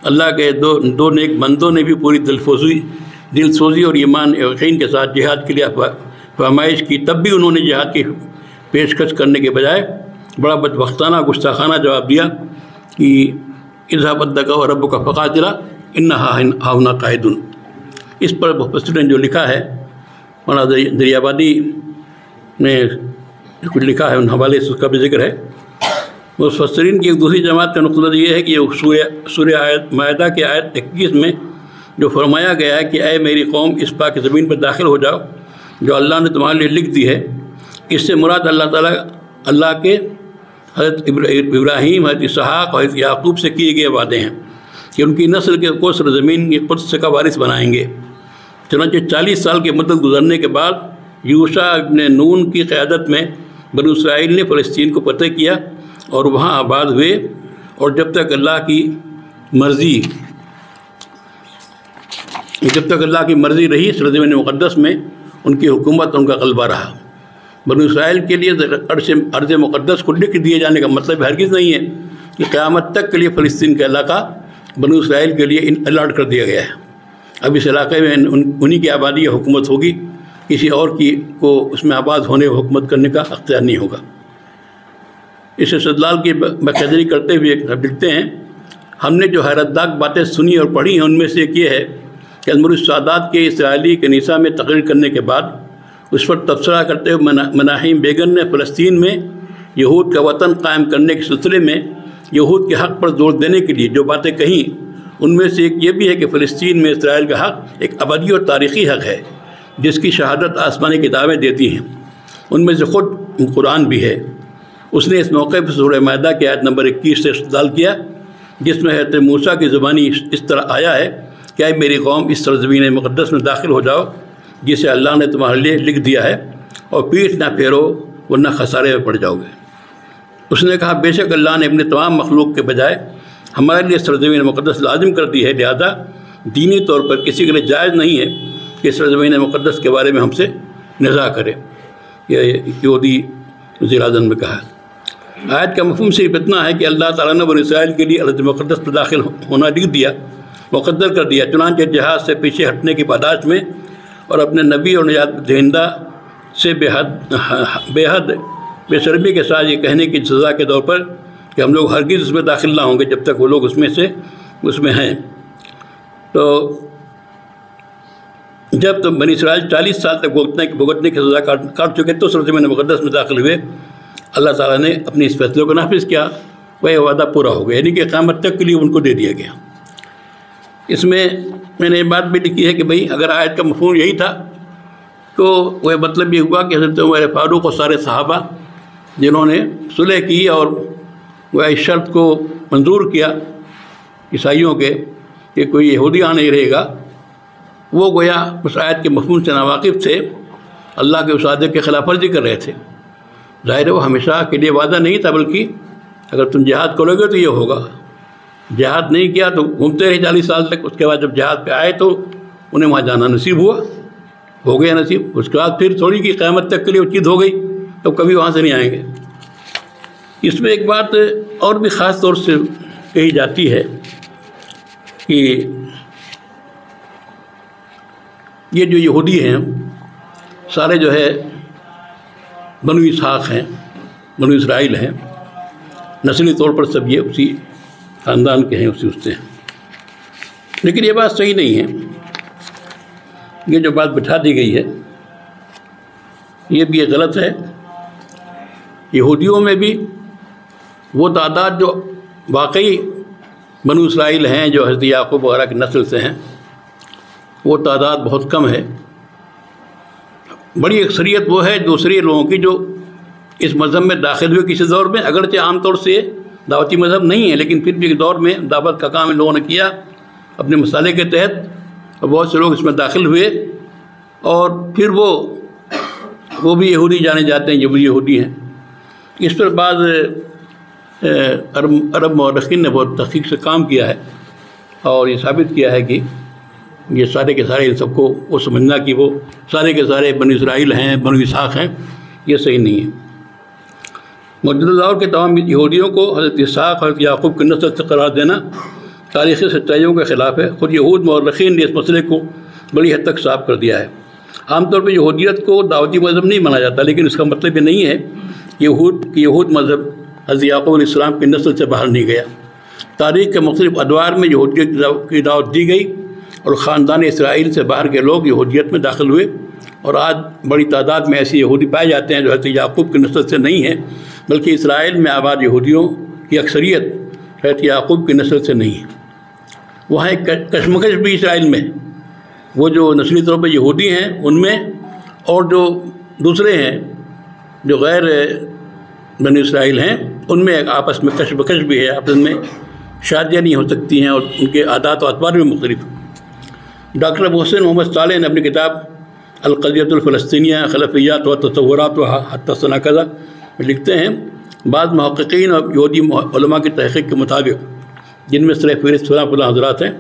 اللہ کے دو نیک بندوں نے بھی پوری دل سوزی اور ایمان یقین کے ساتھ جہاد کے لیے فرمائش کی، تب بھی انہوں نے جہاد کی پیشکش کرنے کے بجائے بڑا بدبختانہ گستاخانہ جواب دیا کہ اذهب انت وربك فقاتلا انہا ہاہنا قاعدون۔ اس پر مفسرین نے جو لکھا ہے، مولانا دریابادی نے کچھ لکھا ہے، ان حوالے سے اس کا بھی ذکر ہے۔ مفسرین کی ایک دوسری جماعت کا نقطہ یہ ہے کہ سورہ مائدہ کی آیت 21 میں جو فرمایا گیا ہے کہ اے میری قوم اس پاک زمین پر داخل ہو جاؤ جو اللہ نے تمہارے لیے لکھ دی ہے، اس سے مراد اللہ تعالیٰ اللہ کے حضرت ابراہیم، حضرت اسحاق اور حضرت یعقوب سے کیے گئے وعدے ہیں کہ ان کی نسل کو سرزمین کی قدس کا وارث بنائیں گے۔ چنانچہ 40 سال کی مدت گزرنے کے بعد یوشع ابن نون کی قیادت میں بنو اسرائیل نے فلسطین کو فتح کیا اور وہاں آباد ہوئے، اور جب تک اللہ کی مرضی رہی سرزمین مقدس میں ان کی حکومت، ان کا غلبہ رہا۔ بنو اسرائیل کے لیے ارض مقدس کو لکھ دیے جانے کا مطلب ہرگز نہیں ہے کہ قیامت تک کے لیے فلسطین کا علاقہ بنو اسرائیل کے لیے الاٹ کر دیا گیا ہے۔ اب اس علاقے میں انہی کی آبادی یا حکومت ہوگی، کسی اور کو اس میں آباد ہونے و حکومت کرنے کا اختیار نہیں ہوگا۔ اس استدلال کی بقیدری کرتے ہوئے لکھتے ہیں، ہم نے جو حیرت ناک باتیں سنی اور پڑھی ہیں ان میں سے ایک یہ ہے کہ انور السادات کے اسرائیلی کنیسہ میں تقریر کرنے کے بعد اس پر تبصرہ کرتے ہوئے مناہیم بیگن نے فلسطین میں یہود کا وطن قائم کرنے کے سلسلے میں یہود کے حق پر زور دینے کے لیے جو باتیں کہیں، ان میں سے ایک یہ بھی ہے کہ فلسطین میں اسرائیل کا حق ایک ابدی اور تاریخی حق ہے جس کی شہادت آسمانی کتابیں دیتی ہیں، ان میں سے خود قرآن بھی ہے۔ اس نے اس موقع پر سورہ مائدہ کی آیت نمبر 21 سے استدلال کیا جس میں حضرت موسیٰ کی زبانی اس طرح آیا ہے کہ اے میری قوم اس سرزمین مقدس میں داخل ہو جاؤ جسے اللہ نے تمہارے لیے لکھ دیا ہے، اور پیٹھ نہ پھیرو ورنہ خسارے میں پڑ جاؤ گے۔ اس نے کہا بے شک اللہ نے اپنے تمام مخلوق کے بجائے ہمارے لیے سرزمین مقدس لازم کر دی ہے، لہذا دینی طور پر کسی کے لیے جائز نہیں ہے کہ سرزمین مقدس کے بارے میں ہم سے نزاع کرے۔ یہ یہودی وزیر اعظم نے کہا۔ آیت کا مفہوم صرف اتنا ہے کہ اللہ تعالیٰ نے بنی اسرائیل کے لیے ارض مقدس پر داخل ہونا لکھ دیا، مقدر کر دیا، چنانچہ جہاد سے پیچھے ہٹنے کی پاداش میں اور اپنے نبی اور نجات دہندہ سے بے حد بے شرمی کے ساتھ یہ کہنے کی سزا کے طور پر کہ ہم لوگ ہرگز اس میں داخل نہ ہوں گے جب تک وہ لوگ اس میں ہیں۔ تو جب تو بنی اسرائیل 40 سال تک بھگتنے کی سزا کاٹ چکے تو سرزمین مقدس میں داخل ہوئے، اللہ تعالیٰ نے اپنی اس فیصلے کو نافذ کیا، وہ وعدہ پورا ہو گیا، یعنی کہ قیامت تک کے لیے ان کو دے دیا گیا۔ اس میں نے یہ بات بھی لکھی ہے کہ بھئی اگر آیت کا مفہوم یہی تھا تو وہ مطلب یہ ہوا کہ حضرت عمر فاروق اور سارے صحابہ جنہوں نے صلح کی اور وہ اس شرط کو منظور کیا عیسائیوں کے کہ کوئی یہودی نہیں رہے گا، وہ گویا اس آیت کے مفہوم سے ناواقف تھے، اللہ کے اس وعدے کے خلاف ورزی کر رہے تھے۔ ظاہر ہے وہ ہمیشہ کے لیے وعدہ نہیں تھا، بلکہ اگر تم جہاد کرو گے تو یہ ہوگا، جہاد نہیں کیا تو گھومتے رہے 40 سال تک، اس کے بعد جب جہاد پہ آئے تو انہیں وہاں جانا نصیب ہو گیا نصیب، اس کے بعد پھر تھوڑی کی قیامت تک کے لیے وہ چیز ہو گئی تو کبھی وہاں سے نہیں آئیں گے۔ اس میں ایک بات اور بھی خاص طور سے کہی جاتی ہے کہ یہ جو یہودی ہیں سارے جو ہے بنو اسحاق ہیں، بنو اسرائیل ہیں، نسلی طور پر سب یہ اسی خاندان کے ہیں، اسی اس سے ہیں، لیکن یہ بات صحیح نہیں ہے۔ یہ جو بات بٹھا دی گئی ہے یہ بھی غلط ہے۔ یہودیوں میں بھی وہ تعداد جو واقعی بنو اسرائیل ہیں جو حضرت یعقوب وغیرہ کی نسل سے ہیں وہ تعداد بہت کم ہے۔ بڑی اکثریت وہ ہے دوسرے لوگوں کی جو اس مذہب میں داخل ہوئے کسی دور میں، اگرچہ عام طور سے دعوتی مذہب نہیں ہے لیکن پھر بھی ایک دور میں دعوت کا کام ان لوگوں نے کیا اپنے مسالے کے تحت، اور بہت سے لوگ اس میں داخل ہوئے، اور پھر وہ بھی یہودی جانے جاتے ہیں جو بھی یہودی ہیں۔ اس پر بعض عرب مورخین نے بہت تحقیق سے کام کیا ہے اور یہ ثابت کیا ہے کہ یہ سارے کے سارے ان سب کو وہ سمجھنا کہ وہ سارے کے سارے بنی اسرائیل ہیں، بنی اسحاق ہیں، یہ صحیح نہیں ہے۔ موجودہ دور کے تمام یہودیوں کو حضرت اسحاق، حضرت یعقوب کی نسل سے قرار دینا تاریخی سچائیوں کے خلاف ہے۔ خود یہود مورخین نے اس مسئلے کو بڑی حد تک صاف کر دیا ہے۔ عام طور پہ یہودیت کو دعوتی مذہب نہیں مانا جاتا، لیکن اس کا مطلب یہ نہیں ہے کہ یہود مذہب حضرت یعقوب علیہ السلام کی نسل سے باہر نہیں گیا۔ تاریخ کے مختلف ادوار میں یہودیت کی دعوت دی گئی اور خاندان اسرائیل سے باہر کے لوگ یہودیت میں داخل ہوئے، اور آج بڑی تعداد میں ایسے یہودی پائے جاتے ہیں جو حضرت یعقوب کی نسل سے نہیں ہیں، بلکہ اسرائیل میں آباد یہودیوں کی اکثریت حضرت یعقوب کی نسل سے نہیں ہے۔ وہاں ایک کشمکش بھی اسرائیل میں، وہ جو نسلی طور پہ یہودی ہیں ان میں، اور جو دوسرے ہیں جو غیر بنی اسرائیل ہیں ان میں آپس میں کشمکش بھی ہے، آپس میں شادیاں نہیں ہو سکتی ہیں، اور ان کے عادات و اطوار بھی مختلف۔ ڈاکٹر ابو حسین محمد صالح نے اپنی کتاب القضیۃ الفلسطینیہ خلفیات و تصورات و حتی السنہ میں لکھتے ہیں، بعض محققین اور یہودی علماء کی تحقیق کے مطابق، جن میں سرفہرست فلاں حضرات ہیں،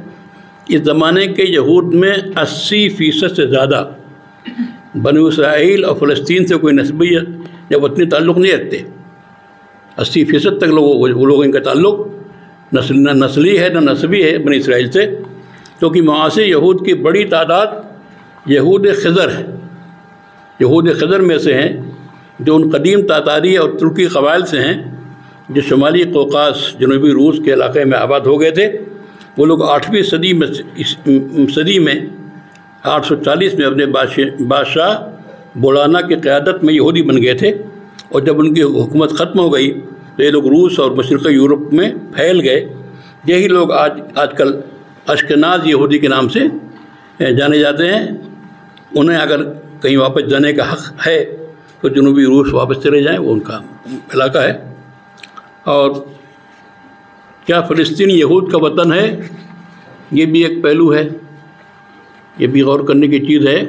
اس زمانے کے یہود میں 80% سے زیادہ بنی اسرائیل اور فلسطین سے کوئی نسبی یا وطنی تعلق نہیں رکھتے۔ 80% تک لوگوں ان کا تعلق نہ نسلی ہے نہ نسبی ہے بنی اسرائیل سے، کیونکہ معاصر یہود کی بڑی تعداد یہود خضر ہے، یہود خضر میں سے ہیں، جو ان قدیم تاتاری اور ترکی قبائل سے ہیں جو شمالی قوقاز جنوبی روس کے علاقے میں آباد ہو گئے تھے۔ وہ لوگ 8ویں صدی میں 840 میں اپنے بادشاہ بولانا کی قیادت میں یہودی بن گئے تھے، اور جب ان کی حکومت ختم ہو گئی تو یہ لوگ روس اور مشرقی یورپ میں پھیل گئے۔ یہی لوگ آج کل اشکناز یہودی کے نام سے جانے جاتے ہیں۔ انہیں اگر کہیں واپس جانے کا حق ہے تو جنوبی روس واپس چلے جائیں، وہ ان کا علاقہ ہے۔ اور کیا فلسطین یہود کا وطن ہے؟ یہ بھی ایک پہلو ہے، یہ بھی غور کرنے کی چیز ہے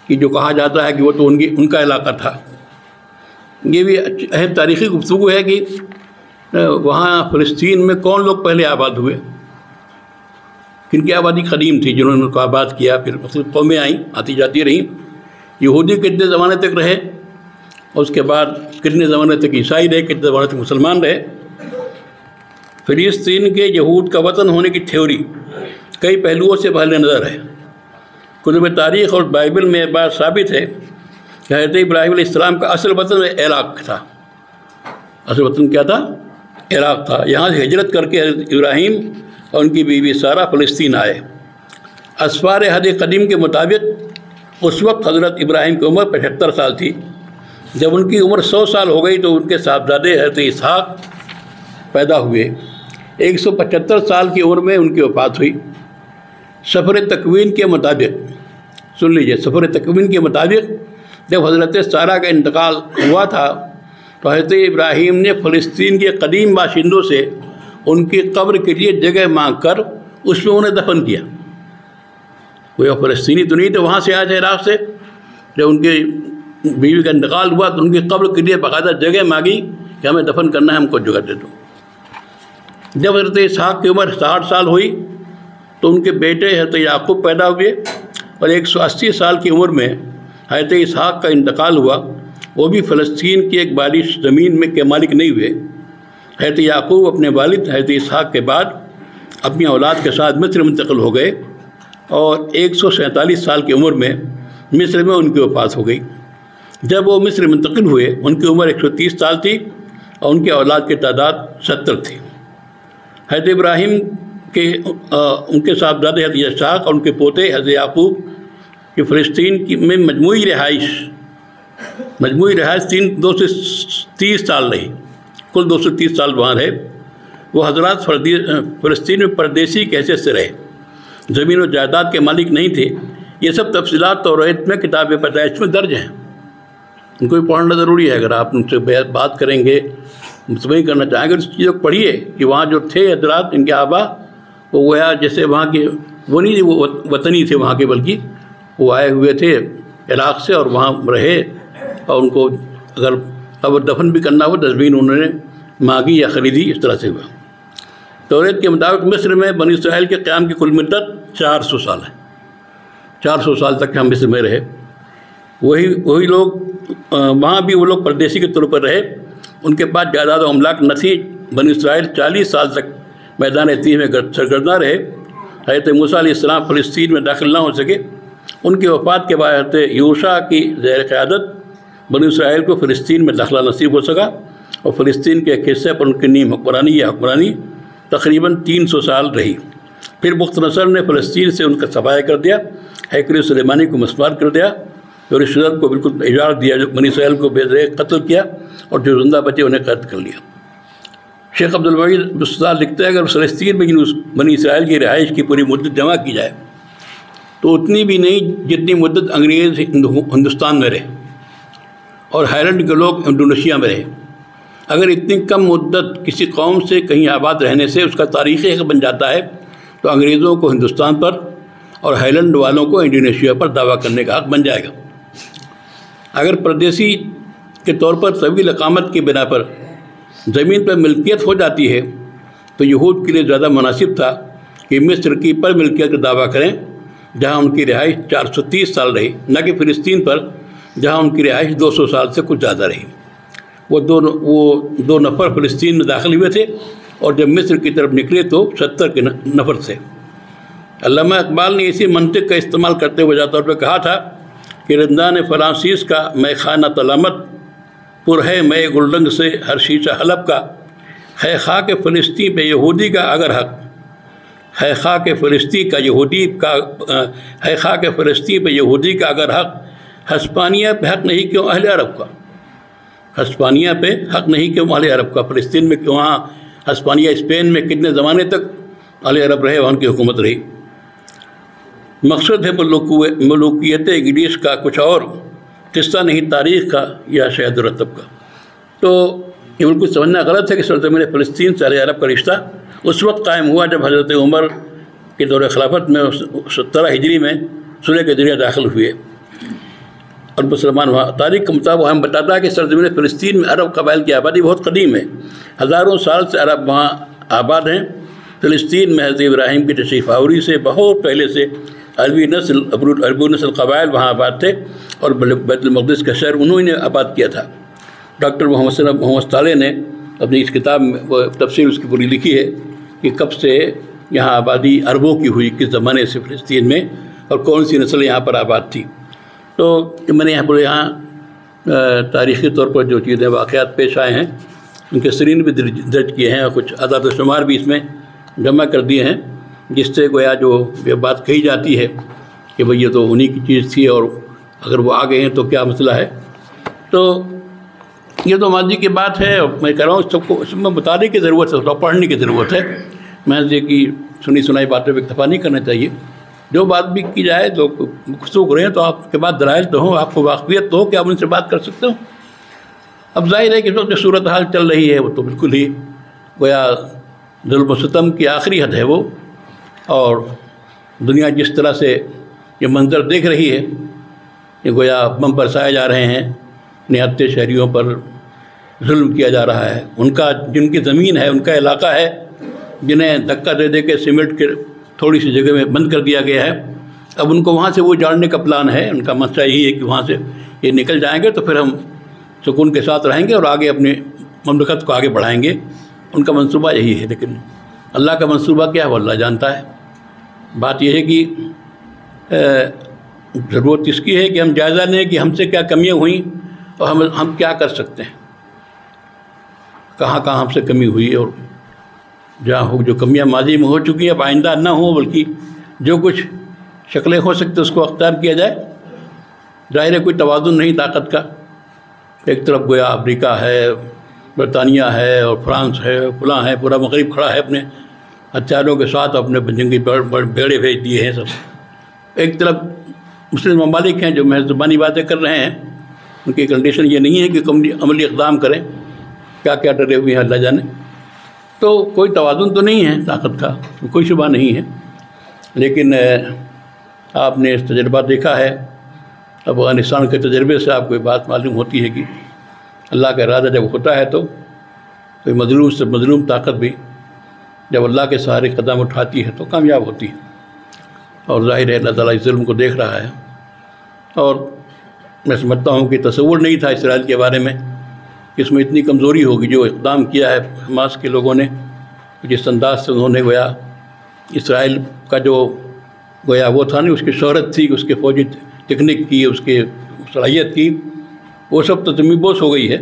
کہ جو کہا جاتا ہے کہ وہ تو ان کا علاقہ تھا۔ یہ بھی اہم تاریخی گفتگو ہے کہ وہاں فلسطین میں کون لوگ پہلے آباد ہوئے، کن کی آبادی قدیم تھی جنہوں نے ان کو آباد کیا، پھر مختلف قومیں آئیں، آتی جاتی رہیں۔ یہودی کتنے زمانے تک رہے، اور اس کے بعد کتنے زمانے تک عیسائی رہے، کتنے زمانے تک مسلمان رہے۔ فلسطین کے یہود کا وطن ہونے کی تھیوری کئی پہلوؤں سے بحال نظر ہے۔ کتب تاریخ اور بائبل میں یہ بات ثابت ہے کہ حضرت ابراہیم علیہ السلام کا اصل وطن عراق تھا۔ اصل وطن کیا تھا؟ عراق تھا۔ یہاں سے ہجرت کر کے حضرت ابراہیم اور ان کی بیوی سارہ فلسطین آئے۔ اسفار حدیث قدیم کے مطابق اس وقت حضرت ابراہیم کی عمر 75 سال تھی۔ جب ان کی عمر 100 سال ہو گئی تو ان کے صاحبزادے حضرت اسحاق پیدا ہوئے۔ 175 سال کی عمر میں ان کی وفات ہوئی۔ سفر تکوین کے مطابق، سن لیجئے، سفر تکوین کے مطابق جب حضرت سارہ کا انتقال ہوا تھا تو حضرت ابراہیم نے فلسطین کے قدیم باشندوں سے ان کی قبر کے لیے جگہ مانگ کر اس میں انہیں دفن کیا۔ وہ فلسطینی تو نہیں تھے، وہاں سے آئے تھے عراق سے۔ جب ان کی بیوی کا انتقال ہوا تو ان کی قبر کے لیے باقاعدہ جگہ مانگی کہ ہمیں دفن کرنا ہے، ہم کو جگہ دے دو۔ جب حضرت اسحاق کی عمر 60 سال ہوئی تو ان کے بیٹے حضرت یعقوب پیدا ہوئے، اور 180 سال کی عمر میں حضرت اسحاق کا انتقال ہوا۔ وہ بھی فلسطین کی ایک بالش زمین میں کے مالک نہیں ہوئے۔ حضرت یعقوب اپنے والد حضرت اسحاق کے بعد اپنی اولاد کے ساتھ مصر منتقل ہو گئے، اور 147 سال کی عمر میں مصر میں ان کی وفات ہو گئی۔ جب وہ مصر منتقل ہوئے ان کی عمر 130 سال تھی، اور ان کے اولاد کی تعداد 70 تھی۔ حضرت ابراہیم ان کے صاحبزادے حضرت اسحاق اور ان کے پوتے حضرت یعقوب کی فلسطین میں مجموعی رہائش 230 سال رہی، کل 230 سال وہاں رہے۔ وہ حضرات فلسطین میں پردیسی کی حیثیت سے رہے، زمین و جائیداد کے مالک نہیں تھے۔ یہ سب تفصیلات توریت میں کتاب پیدائش میں درج ہیں، ان کو بھی پڑھنا ضروری ہے۔ اگر آپ ان سے بات کریں گے، مطمئن کرنا چاہیں گے، اس چیزوں کو پڑھیے کہ وہاں جو تھے حضرات، ان کے آبا، وہ گویا جیسے وہاں کے وہ نہیں وہ وطنی تھے وہاں کے، بلکہ وہ آئے ہوئے تھے عراق سے اور وہاں رہے، اور ان کو اگر قبر دفن بھی کرنا ہو تو زمین انہوں نے مانگی یا خریدی، اس طرح سے ہوا۔ توریت کے مطابق مصر میں بنی اسرائیل کے قیام کی کل مدت 400 سال ہے، 400 سال تک ہم مصر میں رہے۔ وہی لوگ وہاں بھی وہ لوگ پردیسی کے طور پر رہے، ان کے پاس جائیداد و املاک نہ تھی۔ بنی اسرائیل 40 سال تک میدان تیہ میں سرگرداں رہے۔ حضرت موسیٰ علیہ السلام فلسطین میں داخل نہ ہو سکے۔ ان کی وفات کے بعد حضرت یوشع کی زیر قیادت بنی اسرائیل کو فلسطین میں داخلہ نصیب ہو سکا، اور فلسطین کے ایک حصے پر ان کی نیم حکمرانی تقریباً 300 سال رہی۔ پھر بخت نصر نے فلسطین سے ان کا صفایا کر دیا، ہیکل سلیمانی کو مسمار کر دیا، اور اس شدت کو بالکل اجازت دیا، جو بنی اسرائیل کو بے دریغ قتل کیا، اور جو زندہ بچے انہیں قید کر لیا۔ شیخ عبدالوحید بستان لکھتے ہیں اگر فلسطین میں بنی اسرائیل کی رہائش کی پوری مدت جمع کی جائے تو اتنی بھی نہیں جتنی مدت انگریز ہندوستان میں رہے اور ہائیلینڈ کے لوگ انڈونیشیا میں رہے۔ اگر اتنی کم مدت کسی قوم سے کہیں آباد رہنے سے اس کا تاریخی حق بن جاتا ہے تو انگریزوں کو ہندوستان پر اور ہائیلینڈ والوں کو انڈونیشیا پر دعویٰ کرنے کا حق بن جائے گا۔ اگر پردیسی کے طور پر طویل اقامت کی بنا پر زمین پر ملکیت ہو جاتی ہے تو یہود کے لیے زیادہ مناسب تھا کہ مصر کی پر ملکیت کا دعویٰ کریں، جہاں ان کی رہائش 430 سال رہی، نہ کہ فلسطین پر جہاں ان کی رہائش 200 سال سے کچھ زیادہ رہی۔ وہ دو نفر فلسطین میں داخل ہوئے تھے، اور جب مصر کی طرف نکلے تو 70 کے نفر تھے۔ علامہ اقبال نے اسی منطق کا استعمال کرتے ہوئے ذات طور پہ کہا تھا کہ رندان فرانسیس کا میں خانہ تلامت پر ہے میں گلڈنگ سے ہر شیشہ حلب کا، ہے خاک فلسطین پہ یہودی کا اگر حق، ہے خاک فلسطین کا یہودی کا ہے خاک فلسطین پہ یہودی کا اگر حق، ہسپانیہ پہ حق نہیں کیوں اہل عرب کا، ہسپانیہ پہ حق نہیں کیوں اہل عرب کا۔ فلسطین میں وہاں ہسپانیہ اسپین میں کتنے زمانے تک اہل عرب رہے، وہاں کی حکومت رہی۔ مقصد ہے ملوکیت انگلش کا کچھ اور، قصہ نہیں تاریخ کا یا شہد رتب کا۔ تو یہ بالکل سمجھنا غلط ہے کہ سرزمین فلسطین سے اہل عرب کا رشتہ اس وقت قائم ہوا جب حضرت عمر کے دور خلافت میں 17 ہجری میں صلح کے ذریعے داخل ہوئے اور مسلمان ہوا۔ تاریخ کے مطابق ہم بتاتا ہے کہ سرزمین فلسطین میں عرب قبائل کی آبادی بہت قدیم ہے، ہزاروں سال سے عرب وہاں آباد ہیں۔ فلسطین میں حضرت ابراہیم کی تشریف آوری سے بہت پہلے سے عربی نسل قبائل وہاں آباد تھے، اور بیت المقدس کا شہر انہوں نے آباد کیا تھا۔ ڈاکٹر محمد صالح نے اپنی اس کتاب میں تفسیر اس کی پوری لکھی ہے کہ کب سے یہاں آبادی عربوں کی ہوئی، کس زمانے سے فلسطین میں، اور کون سی نسل یہاں پر آباد تھی۔ تو میں نے یہاں تاریخی طور پر جو چیزیں واقعات پیش آئے ہیں ان کے سرین بھی درج کیے ہیں، اور کچھ اعداد و شمار بھی اس میں جمع کر دیے ہیں، جس سے گویا جو یہ بات کہی جاتی ہے کہ بھئی یہ تو انہی کی چیز تھی اور اگر وہ آ گئے ہیں تو کیا مسئلہ ہے۔ تو یہ تو ماضی کی بات ہے، اور میں کہہ رہا ہوں اس سب کو اس میں مطالعے کی ضرورت ہے، اس کو پڑھنے کی ضرورت ہے۔ محض یہ کہ سنی سنائی باتوں پہ اکتفا نہیں کرنا چاہیے۔ جو بات بھی کی جائے تو گفتگو رہے ہیں تو آپ کے بعد دلائل تو ہوں، آپ کو واقفیت تو ہو کہ آپ ان سے بات کر سکتے ہو۔ اب ظاہر ہے کہ اس وقت جو صورتحال چل رہی ہے وہ تو بالکل ہی گویا ظلم و ستم کی آخری حد ہے وہ، اور دنیا جس طرح سے یہ منظر دیکھ رہی ہے کہ گویا بم برسائے جا رہے ہیں، نہتے شہریوں پر ظلم کیا جا رہا ہے، ان کا جن کی زمین ہے، ان کا علاقہ ہے، جنہیں دھکا دے دے کے سیمنٹ کے تھوڑی سی جگہ میں بند کر دیا گیا ہے، اب ان کو وہاں سے وہ جاڑنے کا پلان ہے۔ ان کا مسئلہ یہی ہے کہ وہاں سے یہ نکل جائیں گے تو پھر ہم سکون کے ساتھ رہیں گے اور آگے اپنی مملکت کو آگے بڑھائیں گے، ان کا منصوبہ یہی ہے۔ لیکن اللہ کا منصوبہ کیا ہے وہ اللہ جانتا ہے۔ بات یہ ہے کہ ضرورت اس کی ہے کہ ہم جائزہ لیں کہ ہم سے کیا کمیاں ہوئیں اور ہم کیا کر سکتے ہیں، کہاں کہاں ہم سے کمی ہوئی، اور جہاں جو کمیاں ماضی میں ہو چکی ہیں اب آئندہ نہ ہوں، بلکہ جو کچھ شکلیں ہو سکتے اس کو اختیار کیا جائے۔ ظاہر ہے کوئی توازن نہیں طاقت کا، ایک طرف گویا امریکہ ہے، برطانیہ ہے اور فرانس ہے، فلاں ہے، پورا مغرب کھڑا ہے اپنے ہتھیاروں کے ساتھ، اپنے جنگی بیڑے بھیج دیے ہیں سب۔ ایک طرف مسلم ممالک ہیں جو محض زبانی باتیں کر رہے ہیں، ان کی کنڈیشن یہ نہیں ہے کہ عملی اقدام کریں، کیا کیا ڈرے ہوئے ہیں اللہ جانے۔ تو کوئی توازن تو نہیں ہے طاقت کا، کوئی شبہ نہیں ہے، لیکن آپ نے اس تجربہ دیکھا ہے، افغانستان کے تجربے سے آپ کو یہ بات معلوم ہوتی ہے کہ اللہ کا ارادہ جب ہوتا ہے تو کوئی مظلوم سے مظلوم طاقت بھی جب اللہ کے سہارے قدم اٹھاتی ہے تو کامیاب ہوتی ہے، اور ظاہر ہے اللہ تعالیٰ اس ظلم کو دیکھ رہا ہے۔ اور میں سمجھتا ہوں کہ تصور نہیں تھا اسرائیل کے بارے میں کہ اس میں اتنی کمزوری ہوگی، جو اقدام کیا ہے حماس کے لوگوں نے، جس انداز سے انہوں نے گویا اسرائیل کا جو گویا وہ تھا نا، اس کی شہرت تھی، اس کے فوجی ٹیکنک کی، اس کے صلاحیت کی، وہ سب تو زمین بوس ہو گئی ہے۔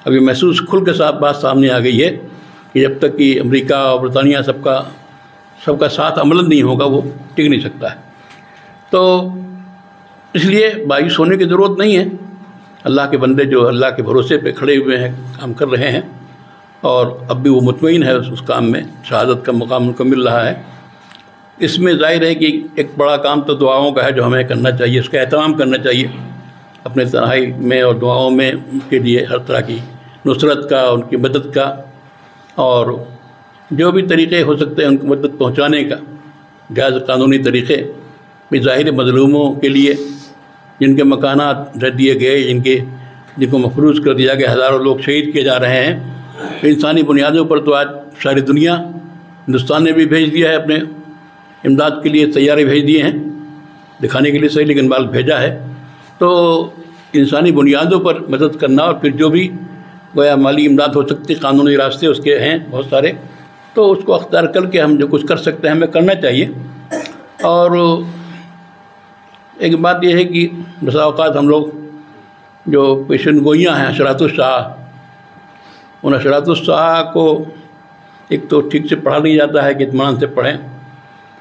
ابھی محسوس کھل کے ساتھ بات سامنے آ گئی ہے کہ جب تک کہ امریکہ اور برطانیہ سب کا ساتھ عمل نہیں ہوگا وہ ٹک نہیں سکتا ہے۔ تو اس لیے مایوس ہونے کی ضرورت نہیں ہے، اللہ کے بندے جو اللہ کے بھروسے پہ کھڑے ہوئے ہیں، کام کر رہے ہیں، اور اب بھی وہ مطمئن ہے اس کام میں، شہادت کا مقام ان کو مل رہا ہے۔ اس میں ظاہر ہے کہ ایک بڑا کام تو دعاؤں کا ہے جو ہمیں کرنا چاہیے، اس کا اہتمام کرنا چاہیے اپنے تنہائی میں اور دعاؤں میں ان کے لیے ہر طرح کی نصرت کا، ان کی مدد کا، اور جو بھی طریقے ہو سکتے ہیں ان کو مدد پہنچانے کا، جائز قانونی طریقے بھی ظاہر مظلوموں کے لیے جن کے مکانات رہ دیے گئے، جن کو مفروض کر دیا گیا، ہزاروں لوگ شہید کیے جا رہے ہیں، انسانی بنیادوں پر تو آج ساری دنیا، ہندوستان نے بھی بھیج دیا ہے، اپنے امداد کے لیے طیارے بھیج دیے ہیں، دکھانے کے لیے صحیح لیکن مال بھیجا ہے۔ تو انسانی بنیادوں پر مدد کرنا، اور پھر جو بھی گویا مالی امداد ہو سکتی، قانونی راستے اس کے ہیں بہت سارے، تو اس کو اختیار کر کے ہم جو کچھ کر سکتے ہیں ہمیں کرنا چاہیے۔ اور ایک بات یہ ہے کہ بسا اوقات ہم لوگ جو پیشن گوئیاں ہیں اشراط الساعہ، ان اشراط الساعہ کو ایک تو ٹھیک سے پڑھا نہیں جاتا ہے کہ اطمینان سے پڑھیں،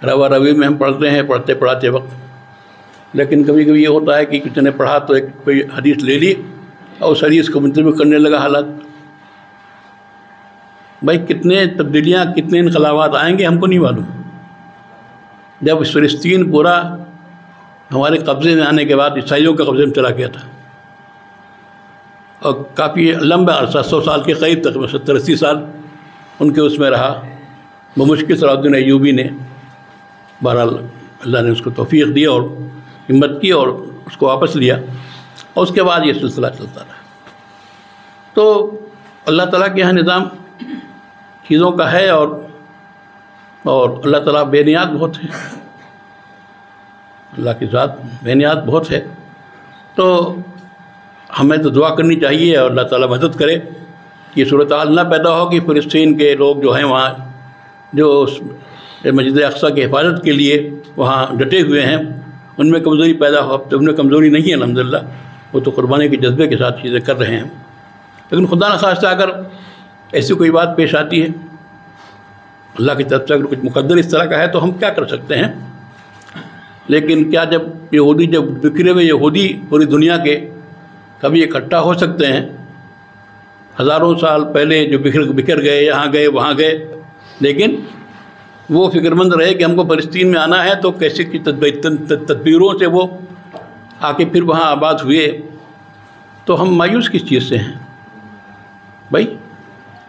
روا روی میں ہم پڑھتے ہیں پڑھاتے وقت، لیکن کبھی کبھی یہ ہوتا ہے کہ کسی نے پڑھا تو ایک کوئی حدیث لے لی اور اس حدیث کو منتظم کرنے لگا حالات۔ بھائی کتنے تبدیلیاں، کتنے انقلابات آئیں گے ہم کو نہیں معلوم۔ جب فلسطین پورا ہمارے قبضے میں آنے کے بعد عیسائیوں کے قبضے میں چلا گیا تھا، اور کافی لمبا عرصہ 100 سال کے قریب تک، 70-80 سال ان کے اس میں رہا، بمشکل صلاح الدین ایوبی نے بہرحال اللہ نے اس کو توفیق دی اور ہمت کی اور اس کو واپس لیا، اور اس کے بعد یہ سلسلہ چلتا رہا۔ تو اللہ تعالیٰ کے یہاں نظام چیزوں کا ہے، اور اللہ تعالیٰ بے نیاز بہت ہے، اللہ کی ذات بے نیاز بہت ہے۔ تو ہمیں تو دعا کرنی چاہیے اور اللہ تعالیٰ مدد کرے کہ صورتحال نہ پیدا ہو کہ فلسطین کے لوگ جو ہیں وہاں، جو مسجد اقصیٰ کی حفاظت کے لیے وہاں ڈٹے ہوئے ہیں، ان میں کمزوری پیدا ہو۔ اب ان میں کمزوری نہیں ہے الحمدللہ، وہ تو قربانی کے جذبے کے ساتھ چیزیں کر رہے ہیں، لیکن خدا نخواستہ اگر ایسی کوئی بات پیش آتی ہے اللہ کی طرف سے، اگر کچھ مقدر اس طرح کا ہے تو ہم کیا کر سکتے ہیں۔ لیکن کیا جب بکھرے ہوئے یہودی پوری دنیا کے کبھی اکٹھا ہو سکتے ہیں؟ ہزاروں سال پہلے جو بکھر گئے، یہاں گئے وہاں گئے، لیکن وہ فکر مند رہے کہ ہم کو فلسطین میں آنا ہے، تو کیسے کی تدبیروں سے وہ آ کے پھر وہاں آباد ہوئے۔ تو ہم مایوس کس چیز سے ہیں؟ بھائی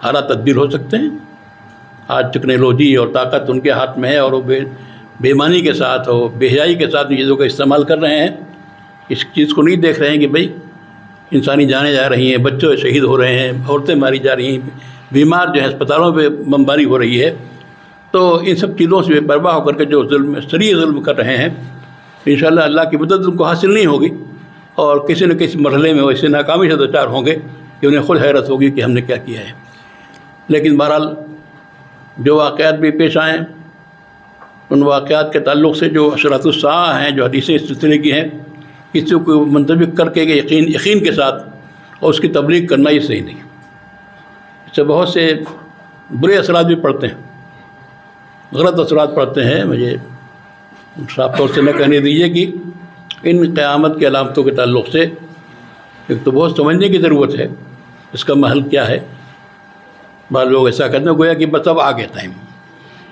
اعلیٰ تدبیر ہو سکتے ہیں، آج ٹیکنالوجی اور طاقت ان کے ہاتھ میں ہے، اور وہ بے ایمانی کے ساتھ اور بے حیائی کے ساتھ چیزوں کا استعمال کر رہے ہیں۔ اس چیز کو نہیں دیکھ رہے ہیں کہ بھائی انسانی جانیں جا رہی ہیں، بچوں شہید ہو رہے ہیں، عورتیں ماری جا رہی ہیں، بیمار جو ہے اسپتالوں پہ بمباری ہو رہی ہے۔ تو ان سب چیزوں سے بے پرواہ ہو کر کے جو سری ظلم کر رہے ہیں، انشاءاللہ اللہ کی مدد ان کو حاصل نہیں ہوگی، اور کسی نہ کسی مرحلے میں ویسے ناکامی سے دوچار ہوں گے کہ انہیں خود حیرت ہوگی کہ ہم نے کیا کیا ہے۔ لیکن بہرحال جو واقعات بھی پیش آئیں، ان واقعات کے تعلق سے جو اشراط الساعہ ہیں، جو حدیثیں اس سلسلے کی ہیں، کسی کو منطبق کر کے یقین کے ساتھ اور اس کی تبلیغ کرنا یہ صحیح نہیں۔ اس سے بہت سے برے اثرات بھی پڑتے ہیں، غلط اثرات پڑتے ہیں۔ مجھے صاف طور سے نہ کہنے دیجیے کہ ان قیامت کی علامتوں کے تعلق سے ایک تو بہت سمجھنے کی ضرورت ہے، اس کا محل کیا ہے۔ بعض لوگ ایسا کہتے ہیں گویا کہ بس اب آ گیا ٹائم،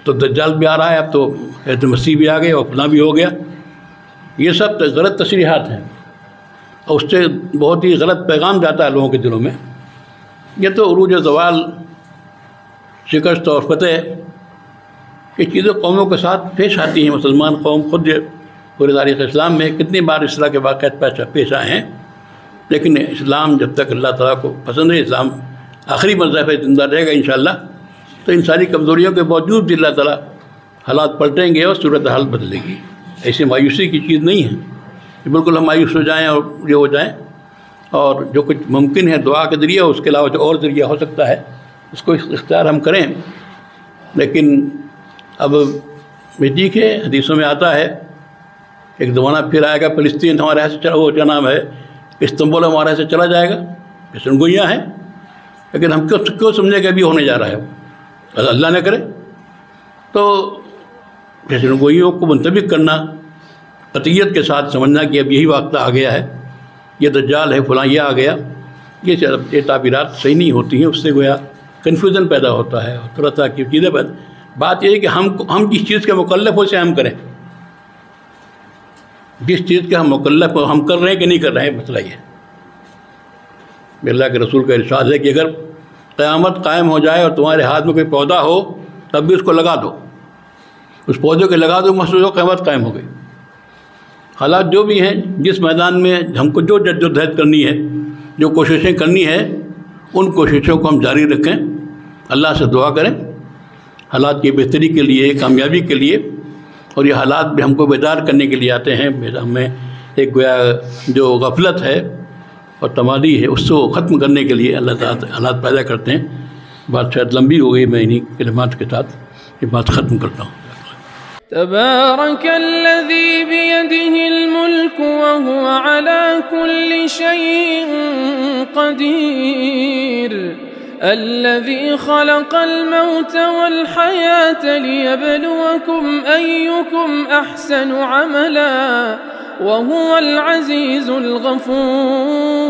تو دجال بھی آ رہا ہے، اب تو حضرت مسیح بھی آ گئے اور فلاں بھی ہو گیا۔ یہ سب غلط تشریحات ہیں، اور اس سے بہت ہی غلط پیغام جاتا ہے لوگوں کے دلوں میں۔ یہ تو عروج زوال شکست اور فتح، یہ چیزیں قوموں کے ساتھ پیش آتی ہیں. مسلمان قوم خود پورے تاریخ اسلام میں کتنی بار اس طرح کے واقعات پیش آئے ہیں، لیکن اسلام جب تک اللہ تعالیٰ کو پسند ہے، اسلام آخری مذہب ہے، زندہ رہے گا انشاءاللہ. تو ان ساری کمزوریوں کے باوجود بھی اللہ تعالیٰ حالات پلٹیں گے اور صورتحال بدلے گی. ایسی مایوسی کی چیز نہیں ہے کہ بالکل ہم مایوس ہو جائیں اور یہ ہو جائیں. اور جو کچھ ممکن ہے دعا کے ذریعے، اس کے علاوہ جو اور ذریعہ ہو سکتا ہے اس کو اختیار ہم کریں. لیکن اب ٹھیک ہے، حدیثوں میں آتا ہے ایک زمانہ پھر آئے گا، فلسطین ہمارے یہاں سے وہ کیا نام ہے استنبول ہمارے یہاں سے چلا جائے گا. پیشن گوئیاں ہیں، لیکن ہم کیوں سمجھے کہ ابھی ہونے جا رہا ہے، اللہ نہ کرے. تو پیشن گوئیوں کو منطبق کرنا، قطعیت کے ساتھ سمجھنا کہ اب یہی وقت آ گیا ہے، یہ دجال ہے، فلاں یہ آ گیا، یہ تعبیرات صحیح نہیں ہوتی ہیں. اس سے گویا کنفیوژن پیدا ہوتا ہے اور طرح طرح کی چیزیں پیدا. بات یہ ہے کہ ہم جس چیز کے مکلف ہو اسے ہم کریں، جس چیز کے ہم مکلف ہو ہم کر رہے ہیں کہ نہیں کر رہے ہیں، مسئلہ یہ. اللہ کے رسول کا ارشاد ہے کہ اگر قیامت قائم ہو جائے اور تمہارے ہاتھ میں کوئی پودا ہو تب بھی اس کو لگا دو، اس پودے کو لگا دو، محسوس ہو قیامت قائم ہو گئی. حالات جو بھی ہیں، جس میدان میں ہم کو جو جدوجہد کرنی ہے، جو کوششیں کرنی ہے، ان کوششوں کو ہم جاری رکھیں، اللہ سے دعا کریں حالات کی بہتری کے لیے، کامیابی کے لیے. اور یہ حالات بھی ہم کو بیدار کرنے کے لیے آتے ہیں. ہمیں ایک گویا جو غفلت ہے اور تمادی ہے اس کو ختم کرنے کے لیے اللہ تعالیٰ حالات پیدا کرتے ہیں. بات شاید لمبی ہو گئی، میں انہیں کلمات کے ساتھ یہ بات ختم کرتا ہوں. تبارك الذي بيده الملك وهو على كل شيء قدير الذي خلق الموت والحياة ليبلوكم أيكم أحسن عملا وهو العزيز الغفور.